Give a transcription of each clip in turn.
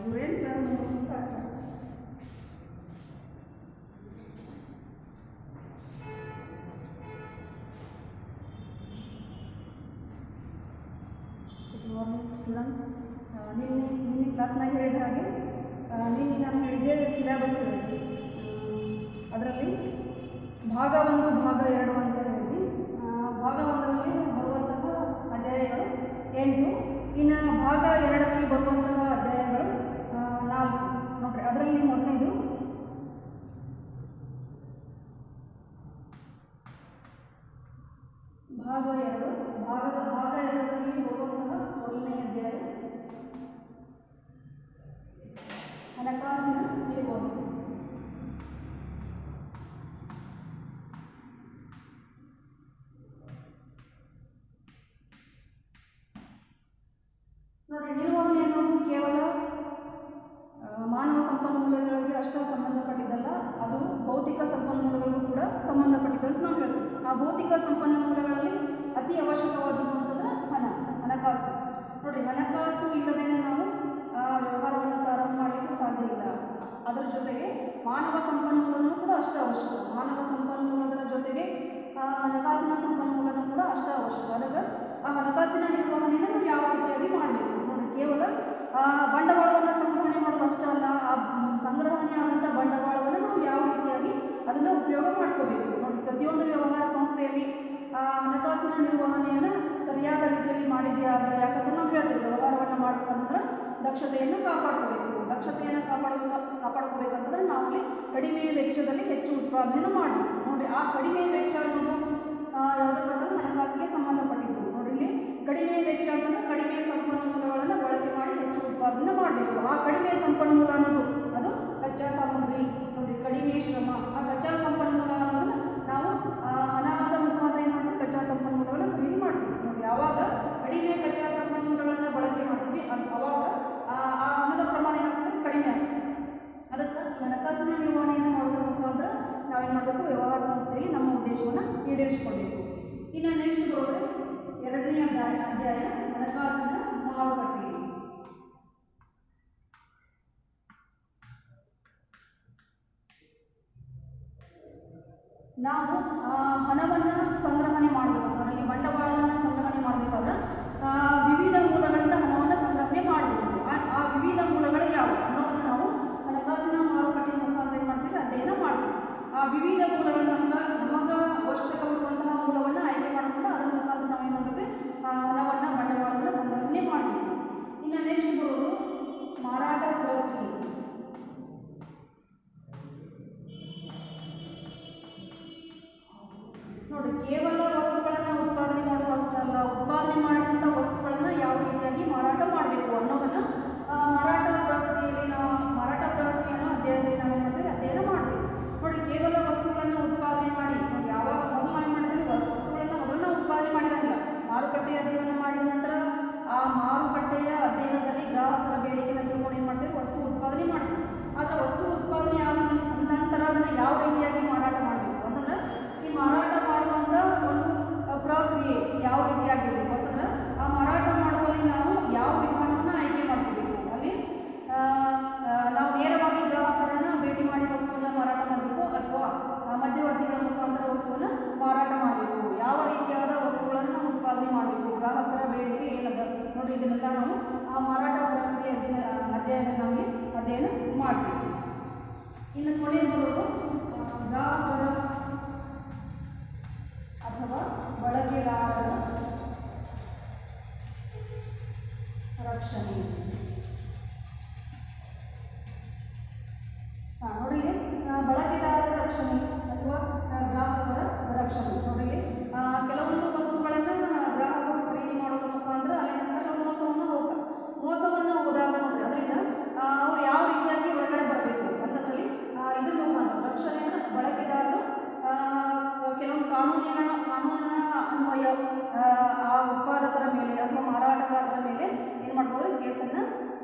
ಇವರೇನು ಸರ್ ಸುತ್ತ ಆಗ್ತಾರೆ. Good morning students. ನಿನ್ನೆ ಕ್ಲಾಸ್ನಾಗ ಹೇಳಿದ ಹಾಗೆ ನಿನ್ನೆ ನಾನು ಹೇಳಿದ್ದೆ ಸಿಲೆಬಸ್ ಹೇಳಿದ್ವಿ. ಅದರಲ್ಲಿ ಭಾಗ 1 ಭಾಗ 2 ಅಂತ ಹೇಳಿದ್ವಿ. ಭಾಗ 1ರಲ್ಲಿ ಬರುವಂತಹ ಅಧ್ಯಾಯಗಳು 8, ಇನ್ನು ಭಾಗ 2ರಲ್ಲಿ ಬರುವಂತಹ ಅಧ್ಯಾಯಗಳು 4. ನೋಡ್ರಿ, ಅದರಲ್ಲಿ ಮೊದಲನೇದು ಭಾಗ 2. ಭಾಗ 2ರಲ್ಲಿ ಬರುವಂತಹ ಮೊದಲನೇ ಅಧ್ಯಾಯ ಹಣಕಾಸಿನ ನಿರ್ವಹಣೆ. ನೋಡಿ, ನಿರ್ವಹಣೆ ಅನ್ನೋದು ಕೇವಲ ಮಾನವ ಸಂಪನ್ಮೂಲಗಳಿಗೆ ಅಷ್ಟೇ ಸಂಬಂಧಪಟ್ಟಿದ್ದಲ್ಲ, ಅದು ಭೌತಿಕ ಸಂಪನ್ಮೂಲಗಳಿಗೂ ಕೂಡ ಸಂಬಂಧಪಟ್ಟಿದ್ದಂತ ನಾವು ಹೇಳ್ತೀವಿ. ಆ ಭೌತಿಕ ಸಂಪನ್ಮೂಲಗಳಲ್ಲಿ ಅತಿ ಅವಶ್ಯಕವಾದದ್ದು ಅಂತಂದ್ರೆ ಹಣಕಾಸು. ನೋಡಿ, ಹಣಕಾಸು ಇಲ್ಲದೇ ನಾವು ವ್ಯವಹಾರವನ್ನು ಪ್ರಾರಂಭ ಮಾಡಲಿಕ್ಕೆ ಸಾಧ್ಯ ಇಲ್ಲ. ಅದರ ಜೊತೆಗೆ ಮಾನವ ಸಂಪನ್ಮೂಲನೂ ಕೂಡ ಅಷ್ಟೇ ಅವಶ್ಯಕ. ಮಾನವ ಸಂಪನ್ಮೂಲದ ಜೊತೆಗೆ ಹಣಕಾಸಿನ ಸಂಪನ್ಮೂಲನೂ ಕೂಡ ಅಷ್ಟೇ ಅವಶ್ಯಕ. ಅದಕ್ಕೆ ಆ ಹಣಕಾಸಿನ ನಿರ್ವಹಣೆಯನ್ನು ನಾವು ಯಾವ ರೀತಿಯಾಗಿ ಮಾಡಬೇಕು? ನೋಡಿ, ಕೇವಲ ಬಂಡವಾಳವನ್ನು ಸಂಗ್ರಹಣೆ ಮಾಡೋದು ಅಷ್ಟೇ ಅಲ್ಲ, ಆ ಸಂಗ್ರಹಣೆ ಆದಂಥ ಬಂಡವಾಳವನ್ನು ನಾವು ಯಾವ ರೀತಿಯಾಗಿ ಅದನ್ನು ಉಪಯೋಗ ಮಾಡ್ಕೋಬೇಕು. ನೋಡಿ, ಪ್ರತಿಯೊಂದು ವ್ಯವಹಾರ ಸಂಸ್ಥೆಯಲ್ಲಿ ಹಣಕಾಸಿನ ನಿರ್ವಹಣೆಯನ್ನು ಸರಿಯಾದ ರೀತಿಯಲ್ಲಿ ಮಾಡಿದ್ದೇ ಆದರೆ, ಯಾಕಂದ್ರೆ ನಾವು ಹೇಳ್ತೇವೆ ವ್ಯವಹಾರವನ್ನು ಮಾಡ್ಬೇಕಂತಂದ್ರೆ ದಕ್ಷತೆಯನ್ನು ಕಾಪಾಡ್ಕೋಬೇಕು. ದಕ್ಷತೆಯನ್ನು ಕಾಪಾಡ್ಕೋಬೇಕಂತಂದ್ರೆ ನಾವಲ್ಲಿ ಕಡಿಮೆ ವೆಚ್ಚದಲ್ಲಿ ಹೆಚ್ಚು ಉತ್ಪಾದನೆಯನ್ನು ಮಾಡಬೇಕು. ನೋಡಿ, ಆ ಕಡಿಮೆ ವೆಚ್ಚ ಅನ್ನೋದು ಯಾವುದಕ್ಕಂತಂದ್ರೆ ಹಣಕಾಸಿಗೆ ಸಂಬಂಧಪಟ್ಟಿದ್ದು. ನೋಡಿ, ಇಲ್ಲಿ ಕಡಿಮೆ ವೆಚ್ಚ ಅಂತಂದ್ರೆ ಕಡಿಮೆ ಸಂಪನ್ಮೂಲಗಳನ್ನು ಬಳಕೆ ಮಾಡಿ ಹೆಚ್ಚು ಉತ್ಪಾದನೆ ಮಾಡಬೇಕು. ಆ ಕಡಿಮೆ ಸಂಪನ್ಮೂಲ ಅನ್ನೋದು ಅದು ಕಚ್ಚಾ ಸಾಮಗ್ರಿ. ನೋಡಿ, ಕಡಿಮೆ ಶ್ರಮ. ಆ ಕಚ್ಚಾ ಸಂಪನ್ಮೂಲ ಅನ್ನೋದನ್ನ ನಾವು ಹಣದ ಮುಖಾಂತರ ಏನು ಮಾಡ್ತೀವಿ? ಕಚ್ಚಾ ಸಂಪನ್ಮೂಲಗಳನ್ನು ಖರೀದಿ ಮಾಡ್ತೀವಿ. ನೋಡಿ, ಯಾವಾಗ ಕಡಿಮೆ ಕಚ್ಚಾ ಸಂಪನ್ಮೂಲಗಳನ್ನು ಬಳಕೆ ಮಾಡ್ತೀವಿ ಅವಾಗ ಆ ಹಣದ ಪ್ರಮಾಣ ಏನಾಗ್ತದೆ? ಕಡಿಮೆ ಆಗ್ತದೆ. ಅದಕ್ಕೆ ಹಣಕಾಸಿನ ನಿರ್ವಹಣೆಯನ್ನು ಮಾಡೋದ್ರ ಮುಖಾಂತರ ನಾವೇನು ಮಾಡಬೇಕು? ವ್ಯವಹಾರ ಸಂಸ್ಥೆಯಲ್ಲಿ ನಮ್ಮ ಉದ್ದೇಶವನ್ನು ಈಡೇರಿಸಿಕೊಳ್ಬೇಕು. ಇನ್ನು ನೆಕ್ಸ್ಟ್ ಬರೋದ್ರೆ 2ನೇ ಅಧ್ಯಾಯ ಹಣಕಾಸಿನ ಮಾರುಕಟ್ಟೆ. ನಾವು ಹಣವನ್ನು ಸಂಗ್ರಹಣೆ ಮಾಡಬೇಕಾದ್ರೆ, ಅಲ್ಲಿ ಬಂಡವಾಳವನ್ನು ಸಂಗ್ರಹಣೆ ಮಾಡಬೇಕಾದ್ರೆ ವಿವಿಧ ಮೂಲಗಳಿಂದ ಹಣವನ್ನು ಸಂಗ್ರಹಣೆ ಮಾಡಬೇಕು. ಆ ವಿವಿಧ ಮೂಲಗಳು ಯಾವುವು ಅನ್ನೋದನ್ನು ನಾವು ಹಣಕಾಸಿನ ಮಾರುಕಟ್ಟೆ ಮುಖಾಂತರ ಏನು ಮಾಡ್ತೀವಿ? ಅಧ್ಯಯನ ಮಾಡ್ತೀವಿ. ಆ ವಿವಿಧ ಮೂಲಗಳು ನಮಗೆ ಅವಶ್ಯಕವಿರುವಂತಹ ಮೂಲವನ್ನು ಆಯ್ಕೆ ಮಾಡಿಕೊಂಡು ಅದರ ಮುಖಾಂತರ ನಾವು ಏನು ಮಾಡಬೇಕು? ಹಣವನ್ನು ಬಂಡವಾಳವನ್ನು ಸಂಗ್ರಹಣೆ ಮಾಡಬೇಕು. ಇನ್ನು ನೆಕ್ಸ್ಟ್ ಬರೋದು ಮಾರಾಟ ಪ್ರಕ್ರಿಯೆ. ನೋಡಿ, ಕೇವಲ ವಸ್ತುಗಳನ್ನು ಉತ್ಪಾದನೆ ಮಾಡೋದು ಅಷ್ಟೇ ಅಲ್ಲ, ಉತ್ಪಾದನೆ ಮಾಡಿದಂಥ ವಸ್ತುಗಳನ್ನು ಯಾವ ರೀತಿಯಾಗಿ ಮಾರಾಟ ಮಾಡಬೇಕು ಅನ್ನೋದನ್ನು ಮಾರಾಟ ಪ್ರಕ್ರಿಯೆಯನ್ನು ಅಧ್ಯಯನದಲ್ಲಿ ನಾವು ಏನು ಮಾಡ್ತೀವಿ? ಅಧ್ಯಯನ ಮಾಡ್ತೀವಿ. ನೋಡಿ, ಕೇವಲ ವಸ್ತುಗಳನ್ನು ಉತ್ಪಾದನೆ ಮಾಡಿ ಯಾವಾಗ ಮೊದಲು ನಾವು ಏನು ಮಾಡಿದ್ವಿ? ವಸ್ತುಗಳನ್ನು ಮೊದಲು ಉತ್ಪಾದನೆ ಮಾಡಿದಂಗಿಲ್ಲ, ಮಾರುಕಟ್ಟೆಯ ಅಧ್ಯಯನ ಮಾಡಿದ ನಂತರ ಆ ಮಾರುಕಟ್ಟೆಯ ಅಧ್ಯಯನದಲ್ಲಿ ಗ್ರಾಹಕರ ಬೇಡಿಕೆಯನ್ನು ತಿಳ್ಕೊಂಡು ಏನು ಮಾಡ್ತೀವಿ? ವಸ್ತು ಉತ್ಪಾದನೆ ಮಾಡ್ತೀವಿ. ಆದರೆ ವಸ್ತು ಉತ್ಪಾದನೆ ಆದ ನಂತರ ಅದನ್ನು ಯಾವ ರೀತಿಯಾಗಿ ಮಾರಾಟ ಮಾಡಬೇಕು ಅಂತಂದ್ರೆ, ಈ ಮಾರಾಟ ಮಾಡುವಂಥ ಒಂದು ಪ್ರಕ್ರಿಯೆ ಯಾವ ರೀತಿಯಾಗಿರಬೇಕು ಅಂತಂದ್ರೆ, ಆ ಮಾರಾಟ ಮಾಡುವಲ್ಲಿ ನಾವು ಯಾವ ವಿಧಾನವನ್ನು ಆಯ್ಕೆ ಮಾಡ್ಕೋಬೇಕು? ಅಲ್ಲಿ ನಾವು ನೇರವಾಗಿ ಗ್ರಾಹಕರನ್ನು ಭೇಟಿ ಮಾಡಿ ವಸ್ತುವನ್ನು ಮಾರಾಟ ಮಾಡಬೇಕು ಅಥವಾ ಮಧ್ಯವರ್ತಿಗಳ ಮುಖಾಂತರ ವಸ್ತುವನ್ನು ಮಾರಾಟ ಮಾಡಬೇಕು? ಯಾವ ರೀತಿಯಾದ ವಸ್ತುಗಳನ್ನು ನಾವು ಉತ್ಪಾದನೆ ಮಾಡಬೇಕು? ಗ್ರಾಹಕರ ಬೇಡಿಕೆ ಏನದ? ನೋಡಿ, ಇದನ್ನೆಲ್ಲ ನಾವು ಆ ಮಾರಾಟ ಪ್ರಕ್ರಿಯೆ ಅಧ್ಯಯನದಲ್ಲಿ ನಾವು ಅಧ್ಯಯನ ಮಾಡ್ತೀವಿ. ಇನ್ನು ಕೊನೆಯದು ಬರೋದು ಗ್ರಾಹಕರ ಅಥವಾ ಬಳಕೆದಾರರ ರಕ್ಷಣೆ. ನೋಡಿ, ಬಳಕೆದಾರರ ರಕ್ಷಣೆ ಅಥವಾ ಗ್ರಾಹಕರ ರಕ್ಷಣೆ. ನೋಡಿ, ಕೆಲವೊಂದು ವಸ್ತುಗಳನ್ನು ಗ್ರಾಹಕರು ಖರೀದಿ ಮಾಡೋದ್ರ ಮುಖಾಂತರ ಅಲ್ಲಿ ನಂತರ ಮೋಸವನ್ನು ಹೋಗ್ತಾರೆ. ಮೋಸವನ್ನು ಹೋದಾಗ ನೋಡಿ, ಅದರಿಂದ ಅವ್ರು ಯಾವ ರೀತಿಯಾಗಿ ಹೊರಗಡೆ ಬರಬೇಕು ಅಂತಂದ್ರಲ್ಲಿ ಇದ್ರ ಮುಖಾಂತರ ರಕ್ಷಣೆಯನ್ನು ಬಳಕೆದಾರರು ಕೆಲವೊಂದು ಕಾನೂನಿನ ಅನ್ವಯ ಆ ಉತ್ಪಾದಕರ ಮೇಲೆ ಅಥವಾ ಮಾರಾಟಗಾರರ ಮೇಲೆ ಏನು ಮಾಡ್ಬೋದು? ಕೇಸನ್ನು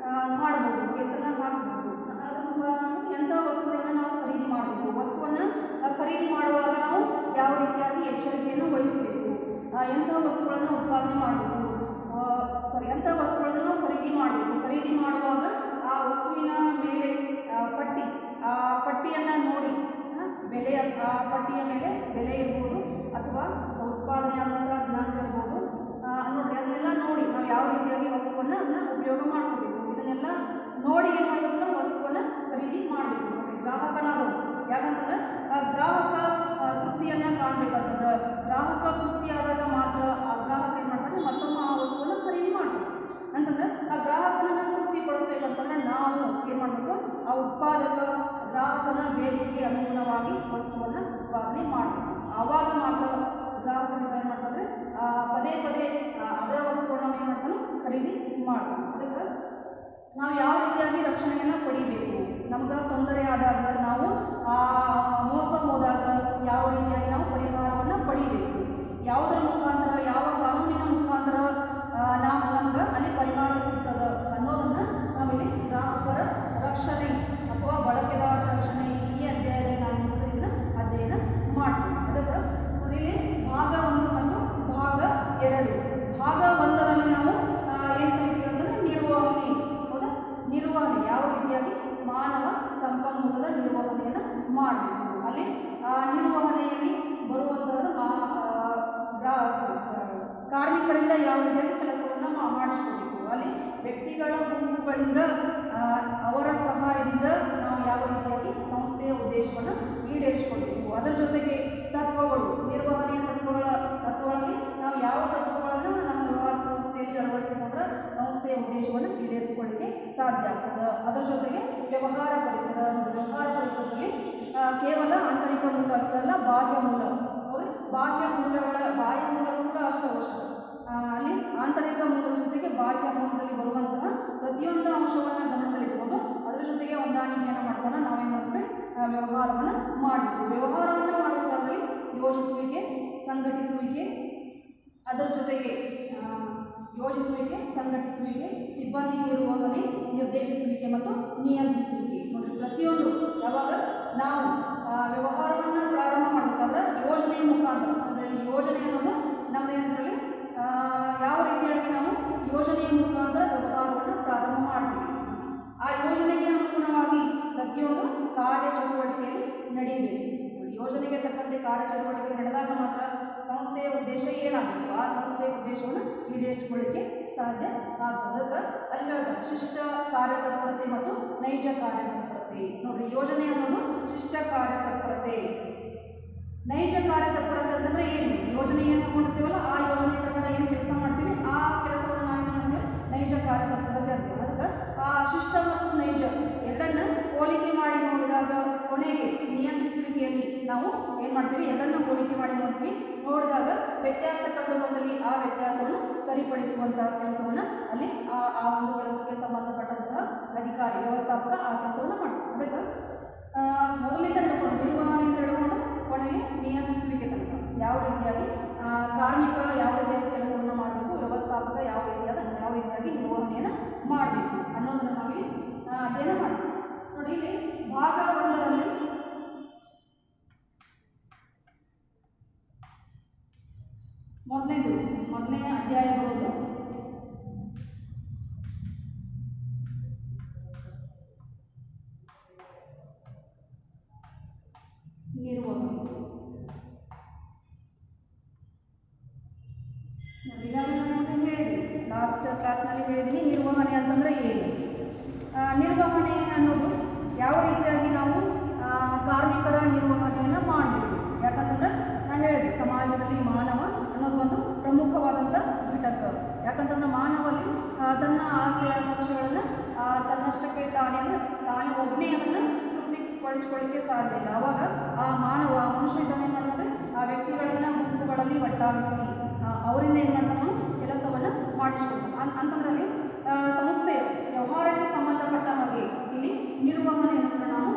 ಮಾಡ್ಬೋದು, ಕೇಸನ್ನು ಹಾಕಬಹುದು. ಅದರ ಮುಖಾಂತರ ಎಂಥ ವಸ್ತುಗಳನ್ನು ನಾವು ಖರೀದಿ ಮಾಡಬೇಕು, ವಸ್ತುವನ್ನು ಖರೀದಿ ಮಾಡುವಾಗ ನಾವು ಯಾವ ರೀತಿಯಾಗಿ ಎಚ್ಚರಿಕೆಯನ್ನು ವಹಿಸಬೇಕು, ಎಂಥ ವಸ್ತುಗಳನ್ನು ಉತ್ಪಾದನೆ ಮಾಡಬೇಕು, ಎಂಥ ವಸ್ತುಗಳನ್ನು ನಾವು ಖರೀದಿ ಮಾಡಬೇಕು, ಖರೀದಿ ಮಾಡುವಾಗ ಆ ವಸ್ತುವಿನ ಮೇಲೆ ಪಟ್ಟಿ, ಆ ಪಟ್ಟಿಯನ್ನು ನೋಡಿ ಬೆಲೆ, ಆ ಪಟ್ಟಿಯ ಮೇಲೆ ಬೆಲೆ ಇರ್ಬೋದು ಅಥವಾ ಉತ್ಪಾದನೆ ಆದಂಥ ದಿನಾಂಕ ಇರ್ಬೋದು, ನೋಡ್ರಿ ಅದನ್ನೆಲ್ಲ ನೋಡಿ ನಾವು ಯಾವ ರೀತಿಯಾಗಿ ವಸ್ತುವನ್ನು ಅದನ್ನ ಉಪಯೋಗ ಮಾಡ್ಕೋಬೇಕು, ಇದನ್ನೆಲ್ಲ ನೋಡಿ ಏನು ಮಾಡಬೇಕು, ನಾವು ವಸ್ತುವನ್ನು ಖರೀದಿ ಮಾಡಬೇಕು. ನೋಡ್ರಿ ಗ್ರಾಹಕನಾದವು, ಯಾಕಂತಂದ್ರೆ ಗ್ರಾಹಕ ತೃಪ್ತಿಯನ್ನು ಕಾಣಬೇಕಂತಂದ್ರೆ, ಗ್ರಾಹಕ ತೃಪ್ತಿ ಆದಾಗ ಮಾತ್ರ ಆ ಗ್ರಾಹಕ ಏನು ಮಾಡ್ತಾನೆ, ಮತ್ತೊಮ್ಮೆ ಆ ವಸ್ತುವನ್ನು ಖರೀದಿ ಮಾಡ್ತಾನೆ. ಅಂತಂದ್ರೆ ಆ ಗ್ರಾಹಕನನ್ನು ತೃಪ್ತಿ ಪಡಿಸ್ಬೇಕಂತಂದ್ರೆ ನಾವು ಏನು ಮಾಡಬೇಕು, ಆ ಉತ್ಪಾದಕ ಗ್ರಾಹಕನ ಬೇಡಿಕೆಗೆ ಅನುಗುಣವಾಗಿ ವಸ್ತುವನ್ನು ಉತ್ಪಾದನೆ ಮಾಡಬೇಕು. ಆವಾಗ ಮಾತ್ರ ಗ್ರಾಹಕನಿಗೆ ಏನು ಮಾಡ್ತಾರೆ, ಪದೇ ಪದೇ ಅದರ ವಸ್ತುವನ್ನು ನಾವು ಏನು ಮಾಡ್ತಾನೆ, ಖರೀದಿ ಮಾಡ್ತಾನೆ. ಅದಕ್ಕೆ ನಾವು ಯಾವ ರೀತಿಯಾಗಿ ರಕ್ಷಣೆಯನ್ನು ಪಡಿಬೇಕು, ನಮ್ಗೆ ತೊಂದರೆ ಆದಾಗ, ನಾವು ಮೋಸ ಹೋದಾಗ ಯಾವ ರೀತಿಯಾಗಿ ನಾವು ಪರಿಹಾರವನ್ನು ಪಡಿಬೇಕು, ಯಾವುದರ ಮುಖಾಂತರ, ಯಾವ ಕಾನೂನಿನ ಮುಖಾಂತರ ನಮ್ಗೆ ಅಲ್ಲಿ ಪರಿಹಾರ ಸಿಗ್ತದೆ ಅನ್ನೋದನ್ನು ನಾವಿಲ್ಲಿ ಗ್ರಾಹಕರ ರಕ್ಷಣೆ ಅಥವಾ ಬಳಕೆದಾರರ ರಕ್ಷಣೆ ಈ ಅಧ್ಯಾಯದಲ್ಲಿ ನಾವು ಇದನ್ನ ಅಧ್ಯಯನ ಮಾಡ್ತೀವಿ. ಅದಕ್ಕೆ ಇಲ್ಲಿ ಭಾಗ 1 ಮತ್ತು ಭಾಗ 2. ಭಾಗ 1ರಲ್ಲಿ ನಾವು ಏನು ಕಲಿತೀವಿ ಅಂತಂದ್ರೆ ನಿರ್ವಹಣೆ. ಹೌದಾ, ನಿರ್ವಹಣೆ ಯಾವ ರೀತಿಯಾಗಿ ಮಾನವ ಸಂಪನ್ಮೂಲದ ನಿರ್ವಹಣೆಯನ್ನು ಮಾಡಬೇಕು. ಅಲ್ಲಿ ನಿರ್ವಹಣೆಯಲ್ಲಿ ಬರುವಂತಹ ಕಾರ್ಮಿಕರಿಂದ ಯಾವ ರೀತಿಯಾಗಿ ಕೆಲಸವನ್ನು ಮಾಡಿಸ್ಕೋಬೇಕು, ಅಲ್ಲಿ ವ್ಯಕ್ತಿಗಳ ಗುಂಪುಗಳಿಂದ ಅವರ ಸಹಾಯದಿಂದ ನಾವು ಯಾವ ರೀತಿಯಾಗಿ ಸಂಸ್ಥೆಯ ಉದ್ದೇಶವನ್ನು ಈಡೇರಿಸಿಕೊಳ್ಬೇಕು. ಅದರ ಜೊತೆಗೆ ತತ್ವಗಳು, ನಿರ್ವಹಣೆಯ ತತ್ವಗಳಲ್ಲಿ ನಾವು ಯಾವ ತತ್ವಗಳನ್ನು ನಮ್ಮ ವ್ಯವಹಾರ ಸಂಸ್ಥೆಯಲ್ಲಿ ಅಳವಡಿಸಿಕೊಂಡ್ರೆ ಸಂಸ್ಥೆಯ ಉದ್ದೇಶವನ್ನು ಈಡೇರಿಸಿಕೊಳ್ಳಿಕ್ಕೆ ಸಾಧ್ಯ ಆಗ್ತದೆ. ಅದರ ಜೊತೆಗೆ ವ್ಯವಹಾರ ಪರಿಸರದಲ್ಲಿ ಕೇವಲ ಆಂತರಿಕ ಮೂಲ ಅಷ್ಟಲ್ಲ, ಬಾಹ್ಯ ಮೂಲ. ಹೌದು, ಬಾಹ್ಯ ಮೂಲಗಳು ಕೂಡ ಅಷ್ಟು ಅವಶ್ಯಕ. ಅಲ್ಲಿ ಆಂತರಿಕ ಮೂಲದ ಜೊತೆಗೆ ಬಾಹ್ಯ ಮೂಲದಲ್ಲಿ ಬರುವಂತಹ ಪ್ರತಿಯೊಂದು ಅಂಶವನ್ನು ಗಮನದಲ್ಲಿಟ್ಟುಕೊಂಡು ಅದರ ಜೊತೆಗೆ ಹೊಂದಾಣಿಕೆಯನ್ನು ಮಾಡ್ಕೊಂಡು ನಾವೇನು ಮಾಡ್ತೀವಿ, ವ್ಯವಹಾರವನ್ನು ಮಾಡಬೇಕು. ವ್ಯವಹಾರವನ್ನು ಮಾಡಬೇಕಾದ್ರೆ ಯೋಜಿಸುವಿಕೆ, ಸಂಘಟಿಸುವಿಕೆ, ಅದರ ಜೊತೆಗೆ ಸಂಘಟಿಸುವಿಕೆ, ಸಿಬ್ಬಂದಿ ನಿರ್ವಹಣೆ, ನಿರ್ದೇಶಿಸುವಿಕೆ ಮತ್ತು ನಿಯಂತ್ರಿಸುವಿಕೆ. ನೋಡಿ, ಪ್ರತಿಯೊಂದು ಯಾವಾಗ ನಾವು ವ್ಯವಹಾರವನ್ನು ಪ್ರಾರಂಭ ಮಾಡಬೇಕಾದ್ರೆ ಯೋಜನೆಯ ಮುಖಾಂತರ, ಅಂದರೆ ಯೋಜನೆ ಅನ್ನೋದು ನಮ್ಮದು ಇದರಲ್ಲಿ ಯಾವ ರೀತಿಯಾಗಿ ನಾವು ಯೋಜನೆಯ ಮುಖಾಂತರ ವ್ಯವಹಾರವನ್ನು ಪ್ರಾರಂಭ ಮಾಡ್ತೀವಿ. ಆ ಯೋಜನೆಗೆ ಅನುಗುಣವಾಗಿ ಪ್ರತಿಯೊಂದು ಕಾರ್ಯಚಟುವಟಿಕೆಯಲ್ಲಿ ನಡೀಬೇಕು. ಯೋಜನೆಗೆ ತಕ್ಕಂತೆ ಕಾರ್ಯಚಟುವಟಿಕೆ ನಡೆದಾಗ ಮಾತ್ರ ಸಂಸ್ಥೆಯ ಉದ್ದೇಶ ಏನಾಗಬೇಕು, ಆ ಸಂಸ್ಥೆಯ ಉದ್ದೇಶವನ್ನು ಈಡೇರಿಸಿಕೊಳ್ಳಿಕ್ಕೆ ಸಾಧ್ಯ ಆಗ್ತದೆ. ಅಲ್ಲಿ ಹೇಳ್ತಾರೆ ಶಿಷ್ಟ ಕಾರ್ಯತತ್ಪರತೆ ಮತ್ತು ನೈಜ ಕಾರ್ಯತತ್ಪರತೆ. ನೋಡ್ರಿ, ಯೋಜನೆ ಅನ್ನೋದು ಶಿಷ್ಟ ಕಾರ್ಯತತ್ಪರತೆ. ನೈಜ ಕಾರ್ಯತತ್ಪರತೆ ಅಂತಂದ್ರೆ ಏನು, ಯೋಜನೆ ಏನು ಹಾಕೊಂಡಿರ್ತೀವಲ್ಲ ಆ ಯೋಜನೆ ಪ್ರಕಾರ ಏನು ಕೆಲಸ ಮಾಡ್ತೀವಿ, ಆ ಕೆಲಸವನ್ನು ನಾವೇನು ಮಾಡ್ತೀವಿ, ನೈಜ ಕಾರ್ಯತತ್ಪರತೆ ಅಂತೀವಿ. ಅದಕ್ಕೆ ಆ ಶಿಷ್ಟ ಮತ್ತು ನೈಜ ಎರಡನ್ನ ಹೋಲಿಕೆ ಮಾಡಿ ನೋಡಿದಾಗ ಕೊನೆಗೆ ನಿಯಂತ್ರಿಸುವಿಕೆಯಲ್ಲಿ ನಾವು ಏನು ಮಾಡ್ತೀವಿ, ಎರಡನ್ನ ಹೋಲಿಕೆ ಮಾಡಿ ನೋಡಿದಾಗ ವ್ಯತ್ಯಾಸ ಕಂಡು ಬಂದಲ್ಲಿ ಆ ವ್ಯತ್ಯಾಸವನ್ನು ಸರಿಪಡಿಸುವಂತಹ ಕೆಲಸವನ್ನು ಅಲ್ಲಿ ಆ ಒಂದು ಕೆಲಸಕ್ಕೆ ಸಂಬಂಧಪಟ್ಟಂತಹ ಅಧಿಕಾರಿ, ವ್ಯವಸ್ಥಾಪಕ ಆ ಕೆಲಸವನ್ನು ಮಾಡ್ತಾರೆ. ಅದಕ್ಕೆ ಮೊದಲಿಂದ ಹಿಡ್ಕೊಂಡು ನಿರ್ವಹಣೆಯಿಂದ ಹಿಡ್ಕೊಂಡು ಕೊನೆಗೆ ನಿಯಂತ್ರಿಸುವಿಕೆ ತನಕ ಯಾವ ರೀತಿಯಾಗಿ ಕಾರ್ಮಿಕ ಯಾವ ರೀತಿಯಾಗಿ ಕೆಲಸವನ್ನು ಮಾಡಬೇಕು, ವ್ಯವಸ್ಥಾಪಕ ಯಾವ ರೀತಿಯಾಗಿ ನಿರ್ವಹಣೆಯನ್ನು ಮಾಡಬೇಕು ಅನ್ನೋದನ್ನು ನಾವಿಲ್ಲಿ ಅಧ್ಯಯನ ಮಾಡ್ತೀವಿ. ನೋಡಿ, ಇಲ್ಲಿ ಭಾಗ 1ರಲ್ಲಿ ಮೊದಲನೇ ಅಧ್ಯಾಯ ಬರುವುದು ನಿರ್ವಹಣೆ. ಹೇಳಿದ್ವಿ, ಲಾಸ್ಟ್ ಕ್ಲಾಸ್ನಲ್ಲಿ ಹೇಳಿದ್ದೀನಿ ನಿರ್ವಹಣೆ ಅಂತಂದ್ರೆ ಏನು. ನಿರ್ವಹಣೆ ಅನ್ನೋದು ಯಾವ ರೀತಿಯಾಗಿ ನಾವು ಕಾರ್ಮಿಕರ ನಿರ್ವಹಣೆಯನ್ನು ಮಾಡಬೇಕು. ಯಾಕಂತಂದ್ರೆ ನಾನು ಹೇಳಿದೆ, ಸಮಾಜದಲ್ಲಿ ಮಾನವ ಅನ್ನೋದು ಒಂದು ಪ್ರಮುಖವಾದಂಥ ಘಟಕ. ಯಾಕಂತಂದ್ರೆ ಮಾನವಲ್ಲಿ ತನ್ನ ಆಸೆ ಆಕಾಂಕ್ಷೆಗಳನ್ನು ತನ್ನಷ್ಟಕ್ಕೆ ತಾನೇ ಒಬ್ಬನೇ ಅದನ್ನು ತೃಪ್ತಿಪಡಿಸಿಕೊಳ್ಳಿಕ್ಕೆ ಸಾಧ್ಯ ಇಲ್ಲ. ಆವಾಗ ಆ ಮನುಷ್ಯ ಇದನ್ನು ಮಾಡ್ತಾರೆ, ಆ ವ್ಯಕ್ತಿಗಳನ್ನು ಗುಂಪುಗಳಲ್ಲಿ ಒಟ್ಟಾಗಿಸಿ ಅವರಿಂದ ಏನು ಮಾಡ್ತಾನೆ, ಕೆಲಸವನ್ನು ಮಾಡಿಸ್ಕೊಳ್ತಾನೆ. ಅಂತಂದ್ರಲ್ಲಿ ಸಂಸ್ಥೆಯ ವ್ಯವಹಾರಕ್ಕೆ ಸಂಬಂಧಪಟ್ಟ ಹಾಗೆ ಇಲ್ಲಿ ನಿರ್ವಹಣೆ ಅಂದರೆ ನಾವು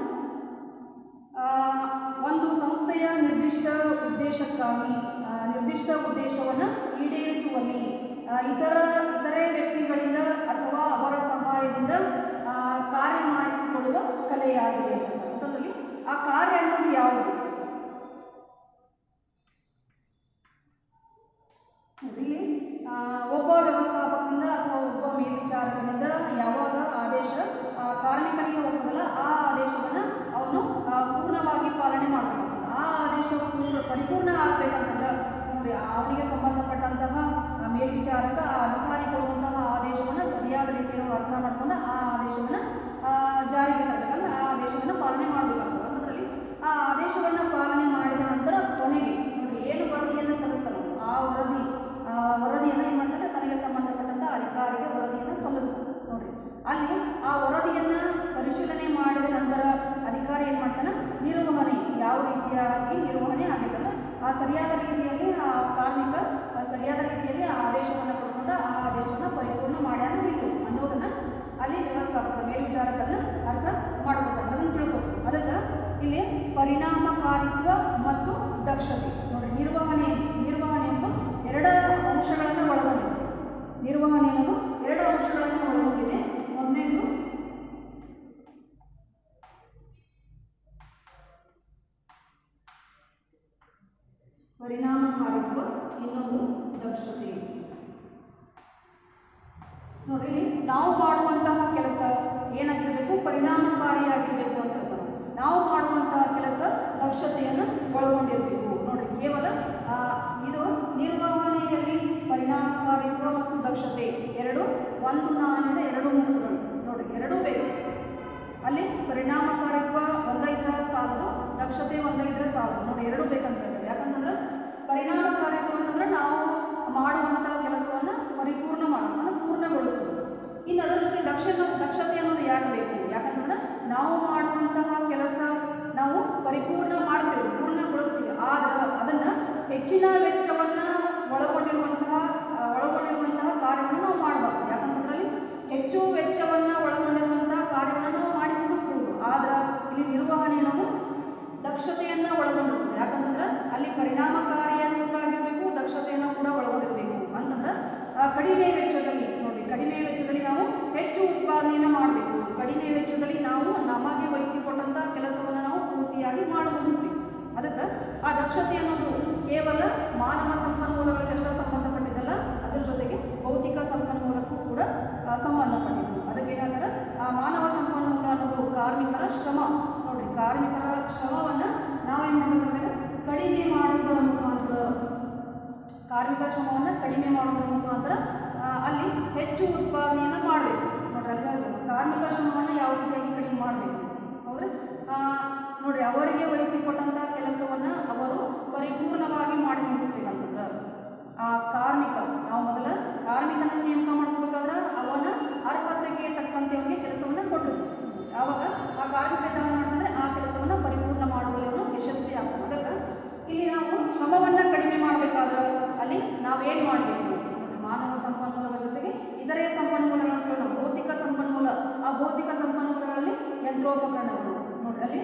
ಒಂದು ಸಂಸ್ಥೆಯ ನಿರ್ದಿಷ್ಟ ಉದ್ದೇಶವನ್ನು ಈಡೇರಿಸುವಲ್ಲಿ ಇತರೆ ವ್ಯಕ್ತಿಗಳಿಂದ ಅಥವಾ ಅವರ ಸಹಾಯದಿಂದ ಕಾರ್ಯ ಮಾಡಿಸಿಕೊಳ್ಳುವ ಕಲೆಯಾಗಿದೆ ಅಂತಂದ್ರೆ ಆ ಕಾರ್ಯ ಅನ್ನೋದು ಯಾವುದು. ಇಲ್ಲಿ ಒಬ್ಬ ವ್ಯವಸ್ಥಾಪಕರಿಂದ ಅಥವಾ ಒಬ್ಬ ಮೇಲ್ವಿಚಾರಕನಿಂದ ಯಾವಾಗ ಆದೇಶ ಕಾರ್ಮಿಕನಿಗೆ ಹೋಗ್ತದಲ್ಲ ಆ ಆದೇಶವನ್ನು ಅವನು ಪೂರ್ಣವಾಗಿ ಪಾಲನೆ ಮಾಡಬೇಕಾಗ್ತದೆ. ಆ ಆದೇಶ ಪರಿಪೂರ್ಣ ಆಗಬೇಕಂತಂದ್ರೆ ನೋಡಿ ಅವನಿಗೆ ಸಂಬಂಧಪಟ್ಟಂತಹ ಮೇಲ್ವಿಚಾರಕ ಆ ಅಧಿಕಾರಿ ಕೊಡುವಂತಹ ಆದೇಶವನ್ನು ಸರಿಯಾದ ರೀತಿಯಲ್ಲಿ ಅರ್ಥ ಮಾಡಿಕೊಂಡು ಆ ಆದೇಶವನ್ನು ಜಾರಿಗೆ ತರಬೇಕಂದ್ರೆ ಆ ಆದೇಶವನ್ನು ಪಾಲನೆ ಮಾಡಬೇಕಾಗ್ತದೆ. ಅಂತದ್ರಲ್ಲಿ ಆ ಆದೇಶವನ್ನು ಪಾಲನೆ ಮಾಡಿದ ನಂತರ ಕೊನೆಗೆ ನೋಡಿ ಏನು ವರದಿಯನ್ನು ಸಲ್ಲಿಸ್ತಾನೆ ಆ ವರದಿಯನ್ನು ಏನು ಮಾಡ್ತಾನೆ ತನಗೆ ಸಂಬಂಧಪಟ್ಟಂತ ಅಧಿಕಾರಿಗೆ ವರದಿಯನ್ನು ಸಲ್ಲಿಸ್ತಾನೆ. ನೋಡ್ರಿ ಅಲ್ಲಿ ಆ ವರದಿಯನ್ನು ಪರಿಶೀಲನೆ ಮಾಡಿದ ನಂತರ ಅಧಿಕಾರಿ ಏನು ಮಾಡ್ತಾನೆ ನಿರ್ವಹಣೆ ಯಾವ ರೀತಿಯಾಗಿ ನಿರ್ವಹಣೆ ಆಗಿರ್ತದೆ ಆ ಸರಿಯಾದ ರೀತಿಯಲ್ಲಿ ಆ ಕಾರ್ಮಿಕ ಸರಿಯಾದ ರೀತಿಯಲ್ಲಿ ಆ ಆದೇಶವನ್ನು ಪಡ್ಕೊಂಡು ಆ ಆದೇಶವನ್ನು ಪರಿಪೂರ್ಣ ಮಾಡ್ಯಾನೋ ಇಲ್ಲೋ ಅನ್ನೋದನ್ನ ಅಲ್ಲಿ ವ್ಯವಸ್ಥಾಪಕ ಮೇಲ್ವಿಚಾರಕರನ್ನ ಅರ್ಥ ಮಾಡ್ಕೊತಾರೆ, ಅದನ್ನು ತಿಳ್ಕೊತಾರೆ. ಅದಕ್ಕೆ ಇಲ್ಲಿ ಪರಿಣಾಮಕಾರಿತ್ವ ಮತ್ತು ದಕ್ಷತೆ ನೋಡ್ರಿ ನಿರ್ವಹಣೆ ಎಂದು ಎರಡು ಅಂಶಗಳನ್ನು ಒಳಗೊಂಡಿದೆ. ನಿರ್ವಹಣೆ ಅನ್ನೋದು ಎರಡು ಅಂಶಗಳನ್ನು ಒಳಗೊಂಡಿದೆ. ಮೊದಲನೇದು ಪರಿಣಾಮಕಾರಿತ್ವ, ಇನ್ನೊಂದು ದಕ್ಷತೆ. ನೋಡಿ ನಾವು ಮಾಡುವಂತಹ ಕೆಲಸ ಏನಾಗಿರ್ಬೇಕು ಪರಿಣಾಮಕಾರಿಯಾಗಿರ್ಬೇಕು ಅಂತ ಹೇಳ್ತಾರೆ. ನಾವು ಮಾಡುವಂತಹ ಕೆಲಸ ದಕ್ಷತೆಯನ್ನು ಒಳಗೊಂಡಿರಬೇಕು. ನೋಡ್ರಿ ಕೇವಲ ಇದು ನಿರ್ವಹಣೆಯಲ್ಲಿ ಪರಿಣಾಮಕಾರಿತ್ವ ಮತ್ತು ದಕ್ಷತೆ ಎರಡು ಒಂದು ನಾಣ್ಯದ ಎರಡು ಮುಖಗಳು. ನೋಡ್ರಿ ಎರಡೂ ಬೇಕು. ಅಲ್ಲಿ ಪರಿಣಾಮಕಾರಿತ್ವ ಒಂದೈದರ ಸಾಲದು, ದಕ್ಷತೆ ಒಂದೈದರ ಸಾಲದು. ನೋಡಿ ಎರಡೂ ಬೇಕಂತ ಹೇಳ್ತಾರೆ. ಯಾಕಂತಂದ್ರೆ ಪರಿಣಾಮಕಾರಿತ್ವ ಅಂತಂದ್ರೆ ನಾವು ಮಾಡುವಂತಹ ಕೆಲಸವನ್ನು ಪರಿಪೂರ್ಣ ಮಾಡೋದು ಅಂದ್ರೆ ಪೂರ್ಣಗೊಳಿಸೋದು. ಇನ್ನು ಅದರ ಜೊತೆ ದಕ್ಷತೆ ಅನ್ನೋದು ಯಾಕೆ ಬೇಕು? ಯಾಕಂತಂದ್ರೆ ನಾವು ಮಾಡುವಂತಹ ಕೆಲಸ ನಾವು ಪರಿಪೂರ್ಣ ಮಾಡ್ತೇವೆ, ಪೂರ್ಣಗೊಳಿಸ್ತೀವಿ. ಆದ್ರೆ ಅದನ್ನ ಹೆಚ್ಚಿನ ವೆಚ್ಚವನ್ನ ಒಳಗೊಂಡಿರುವಂತಹ ಕಾರ್ಯವನ್ನು ನಾವು ಮಾಡಬಾರ್ದು. ಯಾಕಂತಂದ್ರಲ್ಲಿ ಹೆಚ್ಚು ವೆಚ್ಚವನ್ನ ಒಳಗೊಂಡಿರುವಂತಹ ಕಾರ್ಯವನ್ನು ನಾವು ಮಾಡಿ ಮುಗಿಸ್ಬೋದು. ಆದ್ರೆ ಇಲ್ಲಿ ನಿರ್ವಹಣೆ ಅನ್ನೋದು ದಕ್ಷತೆಯನ್ನ ಒಳಗೊಂಡಿರ್ತದೆ. ಯಾಕಂತಂದ್ರೆ ಅಲ್ಲಿ ಪರಿಣಾಮಕಾರಿಯನ್ನು ಕೂಡ ಆಗಿರ್ಬೇಕು, ದಕ್ಷತೆಯನ್ನು ಕೂಡ ಒಳಗೊಂಡಿರಬೇಕು. ಅಂತಂದ್ರೆ ಕಡಿಮೆ ವೆಚ್ಚದಲ್ಲಿ ನೋಡಿ, ಕಡಿಮೆ ವೆಚ್ಚದಲ್ಲಿ ನಾವು ಹೆಚ್ಚು ಉತ್ಪಾದನೆಯನ್ನು ಮಾಡಬೇಕು. ಕಡಿಮೆ ವೆಚ್ಚದಲ್ಲಿ ನಾವು ನಮಗೆ ವಹಿಸಿಕೊಟ್ಟಂತ ಕೆಲಸವನ್ನು ನಾವು ಪೂರ್ತಿಯಾಗಿ ಮಾಡಿ ಮುಗಿಸ್ಬೇಕು. ಅದಕ್ಕೆ ಆ ದಕ್ಷತೆ ಅನ್ನೋದು ಕೇವಲ ಮಾನವ ಸಂಪನ್ಮೂಲಗಳಿಗೆ ಅಷ್ಟೇ ಸಂಬಂಧಪಟ್ಟಿದ್ದಲ್ಲ, ಅದ್ರ ಜೊತೆಗೆ ಭೌತಿಕ ಸಂಪನ್ಮೂಲಕ್ಕೂ ಕೂಡ ಸಂಬಂಧಪಟ್ಟಿದ್ದು. ಅದಕ್ಕೆ ಏನಂತಾರೆ ಆ ಮಾನವ ಸಂಪನ್ಮೂಲ ಅನ್ನೋದು ಕಾರ್ಮಿಕರ ಶ್ರಮ. ನೋಡ್ರಿ ಕಾರ್ಮಿಕರ ಶ್ರಮವನ್ನ ನಾವೇನ್ ಮಾಡ್ಬೇಕಂದ್ರೆ ಕಡಿಮೆ ಮಾಡುವುದರ ಮುಖಾಂತರ, ಕಾರ್ಮಿಕ ಶ್ರಮವನ್ನು ಕಡಿಮೆ ಮಾಡೋದ್ರ ಮುಖಾಂತರ ಅಲ್ಲಿ ಹೆಚ್ಚು ಉತ್ಪಾದನೆಯನ್ನು ಮಾಡಬೇಕು. ನೋಡ್ರಿ ಅಲ್ಲಿ ಕಾರ್ಮಿಕ ಶ್ರಮವನ್ನು ಯಾವ ರೀತಿಯಾಗಿ ಕಡಿಮೆ ಮಾಡಬೇಕು ಹೌದ್ರೆ ನೋಡ್ರಿ ಅವರಿಗೆ ವಹಿಸಿಕೊಟ್ಟಂತಹ ಕೆಲಸವನ್ನ ಅವರು ಪರಿಪೂರ್ಣವಾಗಿ ಮಾಡಿ ಮುಗಿಸ್ಬೇಕಂತಂದ್ರೆ ಆ ಕಾರ್ಮಿಕ ನಾವು ಮೊದಲ ಕಾರ್ಮಿಕನ ನೇಮಕ ಮಾಡ್ಕೋಬೇಕಾದ್ರೆ ಅವನ ಅರ್ಹತೆಗೆ ತಕ್ಕಂತೆ ಅವನಿಗೆ ಕೆಲಸವನ್ನ ಕೊಟ್ಟಿರ್ತೀವಿ. ಆವಾಗ ಆ ಕಾರ್ಮಿಕ ಮಾಡ್ತಾರೆ ಆ ಕೆಲಸವನ್ನ ಪರಿಪೂರ್ಣ ಮಾಡುವಲ್ಲಿ ಅವನು ಯಶಸ್ವಿ ಆಗ್ತಾನೆ. ಅದಕ್ಕೆ ಇಲ್ಲಿ ನಾವು ಶ್ರಮವನ್ನ ಕಡಿಮೆ ಮಾಡಬೇಕಾದ್ರೆ ಅಲ್ಲಿ ನಾವೇನ್ ಮಾಡಬೇಕು? ಮಾನವ ಸಂಪನ್ಮೂಲಗಳ ಜೊತೆಗೆ ಇತರೆ ಸಂಪನ್ಮೂಲಗಳು ಅಂತ ಹೇಳಿ ಭೌತಿಕ ಸಂಪನ್ಮೂಲ, ಆ ಭೌತಿಕ ಸಂಪನ್ಮೂಲಗಳಲ್ಲಿ ಯಂತ್ರೋಪಕರಣಗಳು. ನೋಡ್ರಿ ಅಲ್ಲಿ